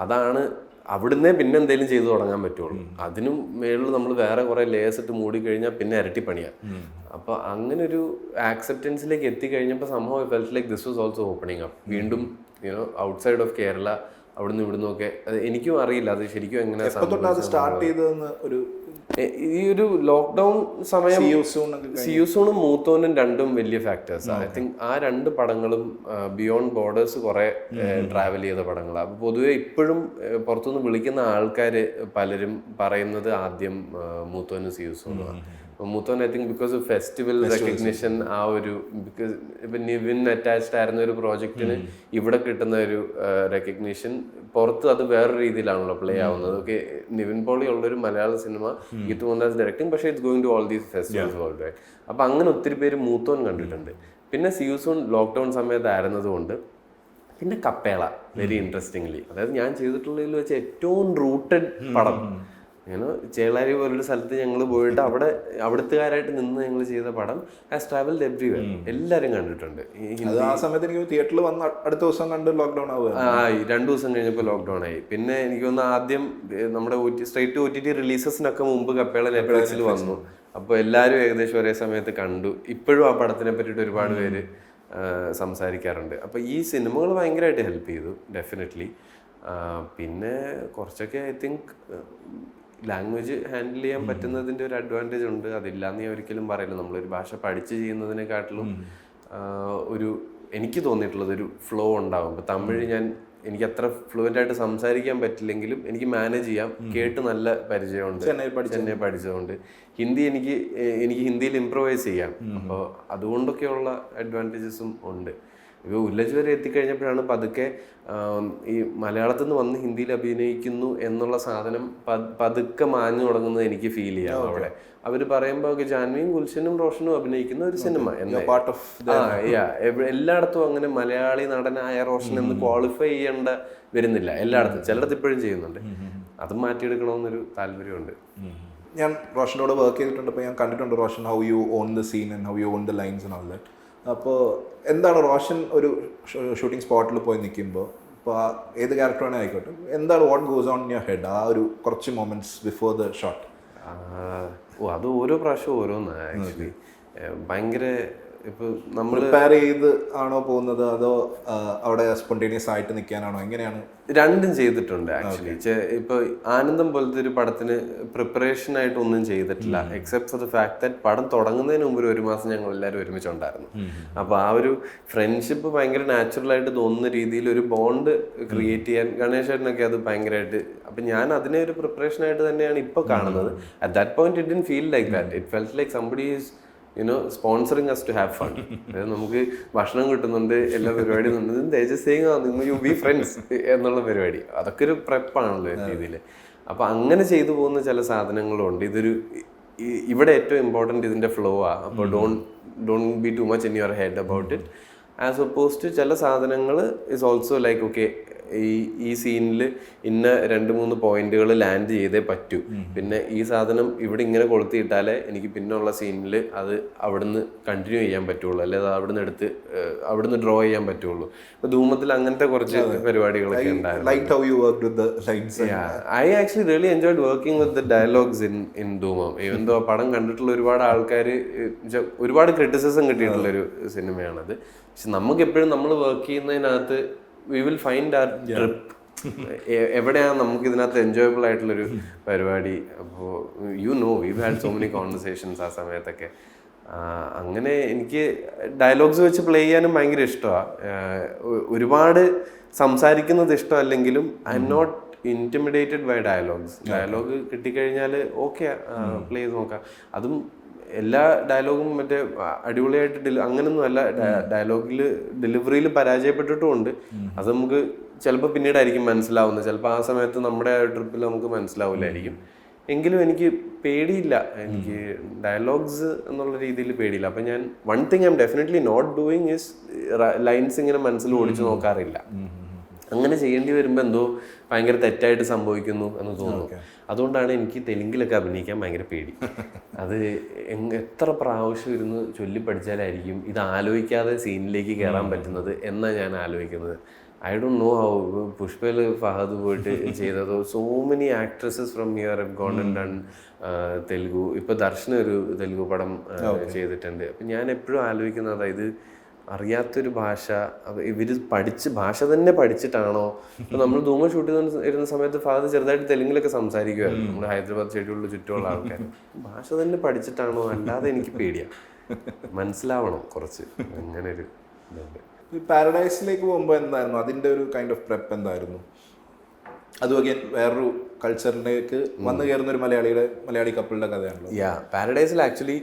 അതാണ് അവിടുന്ന് പിന്നെ എന്തെങ്കിലും ചെയ്തു തുടങ്ങാൻ പറ്റുള്ളൂ. അതിനും മേളിൽ നമ്മൾ വേറെ കുറേ ലേയേഴ്സ് ഇട്ട് മൂടിക്കഴിഞ്ഞാൽ പിന്നെ ഇരട്ടിപ്പണിയാണ്. അപ്പോൾ അങ്ങനെ ഒരു ആക്സെപ്റ്റൻസിലേക്ക് എത്തിക്കഴിഞ്ഞപ്പോൾ സംഭവം I felt like this was also opening up. വീണ്ടും ഔട്ട്സൈഡ് ഓഫ് കേരള അവിടുന്ന് ഇവിടുന്ന് ഒക്കെ എനിക്കും അറിയില്ല അത് ശരിക്കും എങ്ങനെ സ്റ്റാർട്ട് ചെയ്തതെന്ന്. ഈ ഒരു ലോക്ക്ഡൌൺ സമയം സിയൂസൂണും മൂത്തോനും രണ്ടും വലിയ ഫാക്ടേഴ്സ്. ഐ തിങ്ക് ആ രണ്ട് പടങ്ങളും ബിയോണ്ട് ബോർഡേഴ്സ് കുറെ ട്രാവൽ ചെയ്ത പടങ്ങളാണ്. അപ്പൊ പൊതുവെ ഇപ്പോഴും പുറത്തുനിന്ന് വിളിക്കുന്ന ആൾക്കാർ പലരും പറയുന്നത് ആദ്യം മൂത്തോനും സിയൂസൂണുമാണ്. Moothon I think because of festival recognition, ആ ഒരു ബിക്കോസ് ഇപ്പം നിവിൻ അറ്റാച്ച്ഡ് ആയിരുന്ന ഒരു പ്രോജക്റ്റിന് ഇവിടെ കിട്ടുന്ന ഒരു റെക്കഗ്നിഷൻ പുറത്ത് അത് വേറെ രീതിയിലാണല്ലോ പ്ലേ ആവുന്നത്. ഓക്കെ, നിവിൻ പോളി ഉള്ളൊരു മലയാള സിനിമ ഗീതു മോഹൻദാസ് ഡയറക്ടിങ്, പക്ഷേ it's going to all these festivals worldwide. അപ്പം അങ്ങനെ ഒത്തിരി പേര് മൂത്തോൻ കണ്ടിട്ടുണ്ട്. പിന്നെ സിയൂസൂൺ ലോക്ക്ഡൗൺ സമയത്തായിരുന്നത് കൊണ്ട്. പിന്നെ കപ്പേള വെരി ഇൻട്രസ്റ്റിംഗ്ലി, അതായത് ഞാൻ ചെയ്തിട്ടുള്ളതിൽ വെച്ച് ഏറ്റവും റൂട്ടഡ് പടം. അങ്ങനെ ചേളാരി പോലൊരു സ്ഥലത്ത് ഞങ്ങൾ പോയിട്ട് അവിടുത്തുകാരായിട്ട് നിന്ന് ഞങ്ങൾ ചെയ്ത പടം ഹാസ് ട്രാവൽഡ് എവ്രിവെയർ. എല്ലാവരും കണ്ടിട്ടുണ്ട്. ആ സമയത്ത് എനിക്ക് തിയേറ്ററിൽ വന്ന് അടുത്ത ദിവസം കണ്ട് ലോക്ക്ഡൌൺ ആയി. 2 ദിവസം കഴിഞ്ഞപ്പോൾ ലോക്ക്ഡൌൺ ആയി. പിന്നെ എനിക്ക് തോന്നുന്നു ആദ്യം നമ്മുടെ സ്ട്രേറ്റ് OTT റിലീസസിനൊക്കെ മുമ്പ് കപ്പേള നെറ്റ്ഫ്ലിക്സിൽ വന്നു. അപ്പോൾ എല്ലാവരും ഏകദേശം ഒരേ സമയത്ത് കണ്ടു. ഇപ്പോഴും ആ പടത്തിനെ പറ്റിയിട്ട് ഒരുപാട് പേര് സംസാരിക്കാറുണ്ട്. അപ്പോൾ ഈ സിനിമകൾ ഭയങ്കരമായിട്ട് ഹെൽപ്പ് ചെയ്തു ഡെഫിനറ്റ്ലി. പിന്നെ കുറച്ചൊക്കെ ഐ തിങ്ക് ലാംഗ്വേജ് ഹാൻഡിൽ ചെയ്യാൻ പറ്റുന്നതിൻ്റെ ഒരു അഡ്വാൻറ്റേജ് ഉണ്ട്. അതില്ലാന്ന് ഞാൻ ഒരിക്കലും പറയില്ല. നമ്മളൊരു ഭാഷ പഠിച്ച് ചെയ്യുന്നതിനെക്കാട്ടിലും എനിക്ക് തോന്നിയിട്ടുള്ളത് ഒരു ഫ്ലോ ഉണ്ടാവും. ഇപ്പോൾ തമിഴ് എനിക്ക് അത്ര ഫ്ലുവൻ്റ് ആയിട്ട് സംസാരിക്കാൻ പറ്റില്ലെങ്കിലും എനിക്ക് മാനേജ് ചെയ്യാം. കേട്ട് നല്ല പരിചയമുണ്ട്, ചെന്നൈ പഠിച്ചതുകൊണ്ട്. ഹിന്ദി എനിക്ക് ഹിന്ദിയിൽ ഇംപ്രവൈസ് ചെയ്യാം. അപ്പോൾ അതുകൊണ്ടൊക്കെയുള്ള അഡ്വാൻറ്റേജസും ഉണ്ട്. ഇപ്പോൾ ഉല്ലജ് വരെ എത്തിക്കഴിഞ്ഞപ്പോഴാണ് പതുക്കെ ഈ മലയാളത്തിൽ നിന്ന് വന്ന് ഹിന്ദിയിൽ അഭിനയിക്കുന്നു എന്നുള്ള സാധനം പതുക്കെ മാഞ്ഞു തുടങ്ങുന്നത് എനിക്ക് ഫീൽ ചെയ്യാം. അവിടെ അവർ പറയുമ്പോൾ ജാൻവിയും ഗുൽഷനും റോഷനും അഭിനയിക്കുന്ന ഒരു സിനിമ എല്ലായിടത്തും അങ്ങനെ മലയാളി നടനായ റോഷൻ എന്ന് ക്വാളിഫൈ ചെയ്യേണ്ട വരുന്നില്ല എല്ലായിടത്തും. ചിലയിടത്ത് ഇപ്പോഴും ചെയ്യുന്നുണ്ട്. അത് മാറ്റിയെടുക്കണമെന്നൊരു താല്പര്യമുണ്ട്. ഞാൻ റോഷനോട് വർക്ക് ചെയ്തിട്ടുണ്ട്. അപ്പോൾ ഞാൻ കണ്ടിട്ടുണ്ട് Roshan how you on the scene and how you on the lines and all that. അപ്പോൾ എന്താണ് റോഷൻ ഒരു ഷൂട്ടിംഗ് സ്പോട്ടിൽ പോയി നിൽക്കുമ്പോൾ, ഇപ്പോൾ ഏത് ക്യാരക്ടറാണേ ആയിക്കോട്ടെ, എന്താണ് what goes on your head ആ ഒരു കുറച്ച് മൊമെന്റ്സ് ബിഫോർ ദ ഷോട്ട്? അത് ഓരോ പ്രാവശ്യവും ഓരോന്ന് ആക്ച്വലി ഭയങ്കര. ഇപ്പോൾ നമ്മൾ പ്രിപ്പയർ ചെയ്ത് ആണോ പോകുന്നത് അതോ അവിടെ സ്പോണ്ടേനിയസ് ആയിട്ട് നിൽക്കാനാണോ, എങ്ങനെയാണ്? രണ്ടും ചെയ്തിട്ടുണ്ട് ആക്ച്വലി. ഇപ്പോൾ ആനന്ദം പോലത്തെ ഒരു പടത്തിന് പ്രിപ്പറേഷൻ ആയിട്ട് ഒന്നും ചെയ്തിട്ടില്ല, except for the fact that പടം തുടങ്ങുന്നതിന് മുമ്പ് 1 മാസം ഞങ്ങൾ എല്ലാവരും ഒരുമിച്ചുണ്ടായിരുന്നു. അപ്പോൾ ആ ഒരു ഫ്രണ്ട്ഷിപ്പ് ഭയങ്കര നാച്ചുറലായിട്ട് തോന്നുന്ന രീതിയിൽ ഒരു ബോണ്ട് ക്രിയേറ്റ് ചെയ്യാൻ ഗണേശേട്ടനൊക്കെ അത് ഭയങ്കരമായിട്ട്. അപ്പം ഞാൻ അതിനെ ഒരു പ്രിപ്പറേഷനായിട്ട് തന്നെയാണ് ഇപ്പോൾ കാണുന്നത്. At that point it didn't feel like that. It felt like somebody is sponsoring us to have fun. അതായത് നമുക്ക് ഭക്ഷണം കിട്ടുന്നുണ്ട്, എല്ലാ പരിപാടിയും യു ബി ഫ്രണ്ട്സ് എന്നുള്ള പരിപാടി. അതൊക്കെ ഒരു പ്രെപ്പാണല്ലോ രീതിയിൽ. അപ്പോൾ അങ്ങനെ ചെയ്തു പോകുന്ന ചില സാധനങ്ങളുണ്ട്. ഇവിടെ ഏറ്റവും ഇമ്പോർട്ടൻറ്റ് ഇതിൻ്റെ ഫ്ലോ ആ. അപ്പോൾ don't be too much in your head about it. As oppose to ചില സാധനങ്ങൾ ഇസ് ഓൾസോ ലൈക്ക് ഓക്കെ ഈ സീനിൽ ഇന്ന 2-3 പോയിന്റുകൾ ലാൻഡ് ചെയ്തേ പറ്റൂ. പിന്നെ ഈ സാധനം ഇവിടെ ഇങ്ങനെ കൊളുത്തിയിട്ടാലേ എനിക്ക് പിന്നുള്ള സീനിൽ അത് അവിടുന്ന് കണ്ടിന്യൂ ചെയ്യാൻ പറ്റുള്ളൂ, അല്ലെങ്കിൽ അവിടുന്ന് ഡ്രോ ചെയ്യാൻ പറ്റുള്ളൂ. ഇപ്പൊ ധൂമത്തിൽ അങ്ങനത്തെ കുറച്ച് പരിപാടികളൊക്കെ ഉണ്ടായിരുന്നു. I actually really enjoyed working with the dialogues in Dhoomam. Even though പടം കണ്ടിട്ടുള്ള ഒരുപാട് ആൾക്കാർ ഒരുപാട് ക്രിറ്റിസിസം കിട്ടിയിട്ടുള്ളൊരു സിനിമയാണത്. പക്ഷെ നമുക്ക് എപ്പോഴും നമ്മൾ work ചെയ്യുന്നതിനകത്ത് we will find our trip. എവിടെയാണ് നമുക്ക് ഇതിനകത്ത് എൻജോയബിൾ ആയിട്ടുള്ളൊരു പരിപാടി. അപ്പോൾ we've had so many conversations ആ സമയത്തൊക്കെ. അങ്ങനെ എനിക്ക് ഡയലോഗ്സ് വെച്ച് പ്ലേ ചെയ്യാനും ഭയങ്കര ഇഷ്ടമാണ്. ഒരുപാട് സംസാരിക്കുന്നത് ഇഷ്ടമല്ലെങ്കിലും I am not intimidated by dialogues. Dialogue കിട്ടിക്കഴിഞ്ഞാൽ ഓക്കെ പ്ലേ ചെയ്ത് നോക്കാം. അതും എല്ലാ ഡയലോഗും മറ്റേ അടിപൊളിയായിട്ട് അങ്ങനൊന്നും അല്ല. ഡയലോഗിൽ ഡെലിവറിയിൽ പരാജയപ്പെട്ടിട്ടുമുണ്ട്. അത് നമുക്ക് ചിലപ്പോൾ പിന്നീടായിരിക്കും മനസ്സിലാവുന്നത്. ചിലപ്പോൾ ആ സമയത്ത് നമ്മുടെ ട്രിപ്പിൽ നമുക്ക് മനസ്സിലാവില്ലായിരിക്കും. എങ്കിലും എനിക്ക് പേടിയില്ല. എനിക്ക് ഡയലോഗ്സ് എന്നുള്ള രീതിയിൽ പേടിയില്ല. അപ്പം ഞാൻ one thing I'm definitely not doing is lines ഇങ്ങനെ മനസ്സിൽ ഓടിച്ചു നോക്കാറില്ല. അങ്ങനെ ചെയ്യേണ്ടി വരുമ്പോൾ എന്തോ ഭയങ്കര തെറ്റായിട്ട് സംഭവിക്കുന്നു എന്ന് തോന്നുന്നു. അതുകൊണ്ടാണ് എനിക്ക് തെലുങ്കിലൊക്കെ അഭിനയിക്കാൻ ഭയങ്കര പേടി. അത് എത്ര പ്രാവശ്യം ഇരുന്ന് ചൊല്ലി പഠിച്ചാലായിരിക്കും ഇത് ആലോചിക്കാതെ സീനിലേക്ക് കയറാൻ പറ്റുന്നത് എന്നാണ് ഞാൻ ആലോചിക്കുന്നത്. I don't know how. പുഷ്പയിൽ ഫഹദ് പോയിട്ട് ചെയ്തതോ, so many actresses from here have gone and done Telugu. ഇപ്പോൾ ദർശന ഒരു തെലുഗു പടം ചെയ്തിട്ടുണ്ട്. അപ്പം ഞാൻ എപ്പോഴും ആലോചിക്കുന്നത് ഇത് അറിയാത്തൊരു ഭാഷ ഇവർ ഭാഷ തന്നെ പഠിച്ചിട്ടാണോ? ഇപ്പം നമ്മൾ ധൂമ ഷൂട്ട് ഇരുന്ന സമയത്ത് ഫഹദ് ചെറുതായിട്ട് തെലുങ്കിലൊക്കെ സംസാരിക്കുമായിരുന്നു. നമ്മുടെ ഹൈദരാബാദ് ഷെഡ്യൂളിൽ ചുറ്റുമുള്ള ആൾക്കാർ ഭാഷ തന്നെ പഠിച്ചിട്ടാണോ? അല്ലാതെ എനിക്ക് പേടിയാണ്, മനസ്സിലാവണം കുറച്ച്. അങ്ങനെ ഒരു ഇതുണ്ട്. പാരഡൈസിലേക്ക് പോകുമ്പോൾ എന്തായിരുന്നു അതിൻ്റെ ഒരു കൈൻഡ് ഓഫ് പ്രെപ്പ് എന്തായിരുന്നു? അതും അഗൈൻ വേറൊരു കൾച്ചറിലേക്ക് വന്നു കയറുന്ന ഒരു മലയാളി കപ്പിളുടെ കഥയാണല്ലോ. പാരഡൈസിൽ ആക്ച്വലി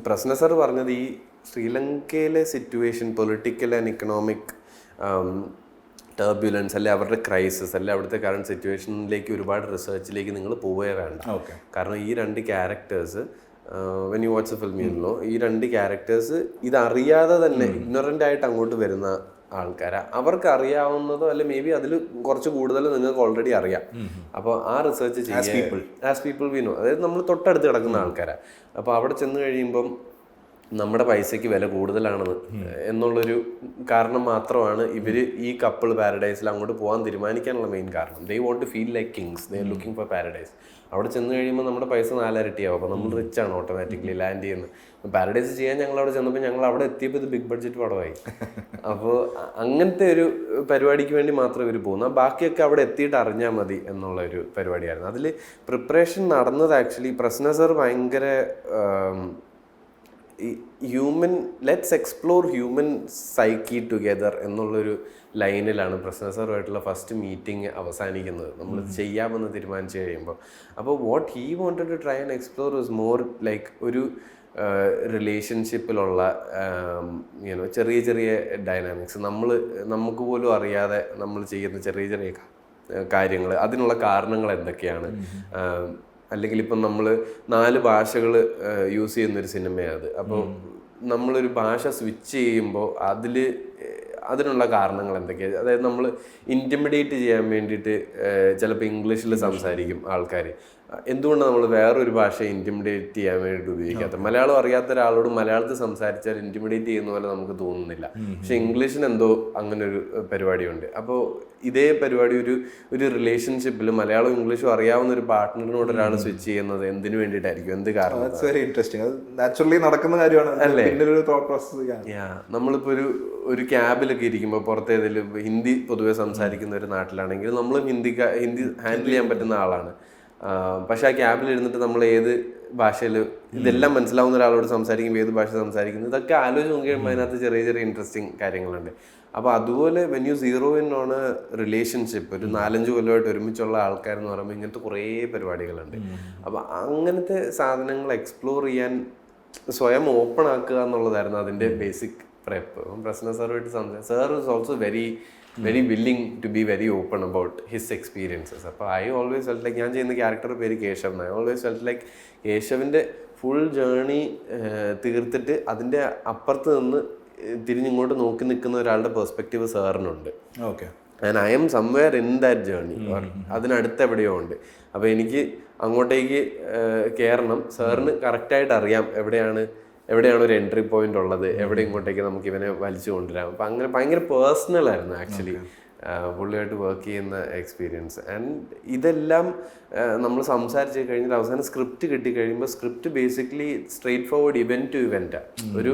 പ്രസന്ന സർ പറഞ്ഞത് ഈ ശ്രീലങ്കയിലെ സിറ്റുവേഷൻ, പൊളിറ്റിക്കൽ ആൻഡ് ഇക്കണോമിക് ടർബ്യുലൻസ് അല്ലെ അവരുടെ ക്രൈസിസ് അല്ലെ അവിടുത്തെ കറണ്ട് സിറ്റുവേഷനിലേക്ക് ഒരുപാട് റിസർച്ചിലേക്ക് നിങ്ങൾ പോവുകയേ വേണ്ട. കാരണം ഈ രണ്ട് characters when you watch A film you know, ഈ രണ്ട് ക്യാരക്ടേഴ്സ് ഇതറിയാതെ തന്നെ ഇഗ്നോറൻ്റ് ആയിട്ട് അങ്ങോട്ട് വരുന്ന ആൾക്കാരാ. അവർക്ക് അറിയാവുന്നതോ അല്ലെ മേ ബി അതിൽ കുറച്ച് കൂടുതൽ നിങ്ങൾക്ക് ഓൾറെഡി അറിയാം. അപ്പോൾ ആ റിസർച്ച് ചെയ്യാൻ ആസ് പീപ്പിൾ വി നോ, അതായത് നമ്മൾ തൊട്ടടുത്ത് കിടക്കുന്ന ആൾക്കാരാ. അപ്പോൾ അവിടെ ചെന്ന് കഴിയുമ്പം നമ്മുടെ പൈസയ്ക്ക് വില കൂടുതലാണെന്ന് എന്നുള്ളൊരു കാരണം മാത്രമാണ് ഇവർ ഈ കപ്പിൾ പാരഡൈസിൽ അങ്ങോട്ട് പോകാൻ തീരുമാനിക്കാനുള്ള മെയിൻ കാരണം. They want to feel like kings, they are looking for paradise. അവിടെ ചെന്ന് കഴിയുമ്പോൾ നമ്മുടെ പൈസ 4 ഇരട്ടിയാവും. അപ്പോൾ നമ്മൾ റിച്ച് ആണ് ഓട്ടോമാറ്റിക്കലി ലാൻഡ് ചെയ്യുന്നത്. പാരഡൈസ് ചെയ്യാൻ ഞങ്ങൾ അവിടെ ചെന്നപ്പോൾ ഞങ്ങൾ അവിടെ എത്തിയപ്പോൾ ഇത് ബിഗ് ബഡ്ജറ്റ് പടമായി. അപ്പോൾ അങ്ങനത്തെ ഒരു പരിപാടിക്ക് വേണ്ടി മാത്രം ഇവർ പോകുന്നു. ബാക്കിയൊക്കെ അവിടെ എത്തിയിട്ട് അറിഞ്ഞാൽ മതി എന്നുള്ള ഒരു പരിപാടിയായിരുന്നു. അതിൽ പ്രിപ്പറേഷൻ നടന്നത് ആക്ച്വലി പ്രസന്ന സർ ഭയങ്കര human, let's explore human psyche together എന്നുള്ളൊരു ലൈനിലാണ് പ്രസന്ന സാറുമായിട്ടുള്ള ഫസ്റ്റ് മീറ്റിംഗ് അവസാനിക്കുന്നത്. നമ്മൾ ചെയ്യാമെന്ന് തീരുമാനിച്ചു കഴിയുമ്പോൾ. അപ്പോൾ what he wanted to try and explore is more like ഒരു റിലേഷൻഷിപ്പിലുള്ള ചെറിയ ചെറിയ ഡൈനാമിക്സ്, നമുക്ക് പോലും അറിയാതെ നമ്മൾ ചെയ്യുന്ന ചെറിയ ചെറിയ കാര്യങ്ങൾ, അതിനുള്ള കാരണങ്ങൾ എന്തൊക്കെയാണ്. അല്ലെങ്കിൽ ഇപ്പം നമ്മൾ 4 ഭാഷകൾ യൂസ് ചെയ്യുന്നൊരു സിനിമയാണ് അത്. അപ്പോൾ നമ്മളൊരു ഭാഷ സ്വിച്ച് ചെയ്യുമ്പോൾ അതിനുള്ള കാരണങ്ങൾ എന്തൊക്കെയാണ്. അതായത് നമ്മൾ ഇൻറ്റിമിഡേറ്റ് ചെയ്യാൻ വേണ്ടിയിട്ട് ചിലപ്പോൾ ഇംഗ്ലീഷിൽ സംസാരിക്കും ആൾക്കാർ. എന്തുകൊണ്ടാണ് നമ്മൾ വേറൊരു ഭാഷ ഇൻറ്റിമിഡേറ്റ് ചെയ്യാൻ വേണ്ടിയിട്ട് ഉപയോഗിക്കാത്തത്? മലയാളം അറിയാത്ത ഒരാളോട് മലയാളത്തിൽ സംസാരിച്ചാൽ ഇൻറ്റിമിഡേറ്റ് ചെയ്യുന്ന പോലെ നമുക്ക് തോന്നുന്നില്ല. പക്ഷെ ഇംഗ്ലീഷിന് എന്തോ അങ്ങനെ ഒരു പരിപാടിയുണ്ട്. അപ്പോൾ ഇതേ പരിപാടി ഒരു റിലേഷൻഷിപ്പിൽ മലയാളവും ഇംഗ്ലീഷും അറിയാവുന്ന ഒരു പാർട്ട്ണറിനോട് ഒരാൾ സ്വിച്ച് ചെയ്യുന്നത് എന്തിനു വേണ്ടിയിട്ടായിരിക്കും? എന്ത് കാരണം? നടക്കുന്ന കാര്യമാണ് അല്ലേ? നമ്മളിപ്പോൾ ഒരു ക്യാബിലൊക്കെ ഇരിക്കുമ്പോൾ പുറത്തേതിൽ ഹിന്ദി പൊതുവെ സംസാരിക്കുന്ന ഒരു നാട്ടിലാണെങ്കിൽ നമ്മളും ഹിന്ദി ഹാൻഡിൽ ചെയ്യാൻ പറ്റുന്ന ആളാണ്. പക്ഷെ ആ ക്യാബിൽ ഇരുന്നിട്ട് നമ്മൾ ഏത് ഭാഷയിൽ ഇതെല്ലാം മനസ്സിലാവുന്ന ഒരാളോട് സംസാരിക്കുമ്പോൾ ഏത് ഭാഷ സംസാരിക്കുന്നത്, ഇതൊക്കെ ആലോചിച്ച് നോക്കിയുമ്പോൾ അതിനകത്ത് ചെറിയ ചെറിയ ഇൻട്രസ്റ്റിംഗ് കാര്യങ്ങളുണ്ട്. അപ്പോൾ അതുപോലെ when you zero in on A relationship, ഒരു 4-5 കൊല്ലമായിട്ട് ഒരുമിച്ചുള്ള ആൾക്കാരെന്ന് പറയുമ്പോൾ ഇങ്ങനത്തെ കുറേ പരിപാടികളുണ്ട്. അപ്പോൾ അങ്ങനത്തെ സാധനങ്ങൾ എക്സ്പ്ലോർ ചെയ്യാൻ സ്വയം ഓപ്പൺ ആക്കുക എന്നുള്ളതായിരുന്നു അതിൻ്റെ ബേസിക് പ്രെപ്പ്. പ്രസന്ന സാറുമായിട്ട് sir is also very willing to be very open about his experiences. അപ്പോൾ ഐ ഓൾവേസ് ഫെൽറ്റ് ലൈക്ക്, ഞാൻ ചെയ്യുന്ന ക്യാരക്ടറുടെ പേര് കേശവ് എന്നാണ്. ഐ ഓൾവേസ് ഫെൽറ്റ് ലൈക്ക് കേശവിൻ്റെ ഫുൾ ജേർണി തീർത്തിട്ട് അതിൻ്റെ അപ്പുറത്ത് നിന്ന് തിരിഞ്ഞിങ്ങോട്ട് നോക്കി നിൽക്കുന്ന ഒരാളുടെ പെർസ്പെക്റ്റീവ് സാറിനുണ്ട്. Okay. And I am somewhere in that journey, അതിനടുത്ത് എവിടെയോ ഉണ്ട്. അപ്പോൾ എനിക്ക് അങ്ങോട്ടേക്ക് കയറണം. സാറിന് കറക്റ്റായിട്ട് അറിയാം എവിടെയാണ് ഒരു എൻട്രി പോയിന്റ് ഉള്ളത്, എവിടെ ഇങ്ങോട്ടേക്ക് നമുക്ക് ഇവനെ വലിച്ചു കൊണ്ടുവരാം. അപ്പം അങ്ങനെ ഭയങ്കര പേഴ്സണൽ ആയിരുന്നു ആക്ച്വലി പുള്ളിയായിട്ട് വർക്ക് ചെയ്യുന്ന എക്സ്പീരിയൻസ്. ആൻഡ് ഇതെല്ലാം നമ്മൾ സംസാരിച്ച് കഴിഞ്ഞാൽ അവസാനം സ്ക്രിപ്റ്റ് കിട്ടിക്കഴിയുമ്പോൾ script basically straightforward event to ഇവൻറ്റാണ്. ഒരു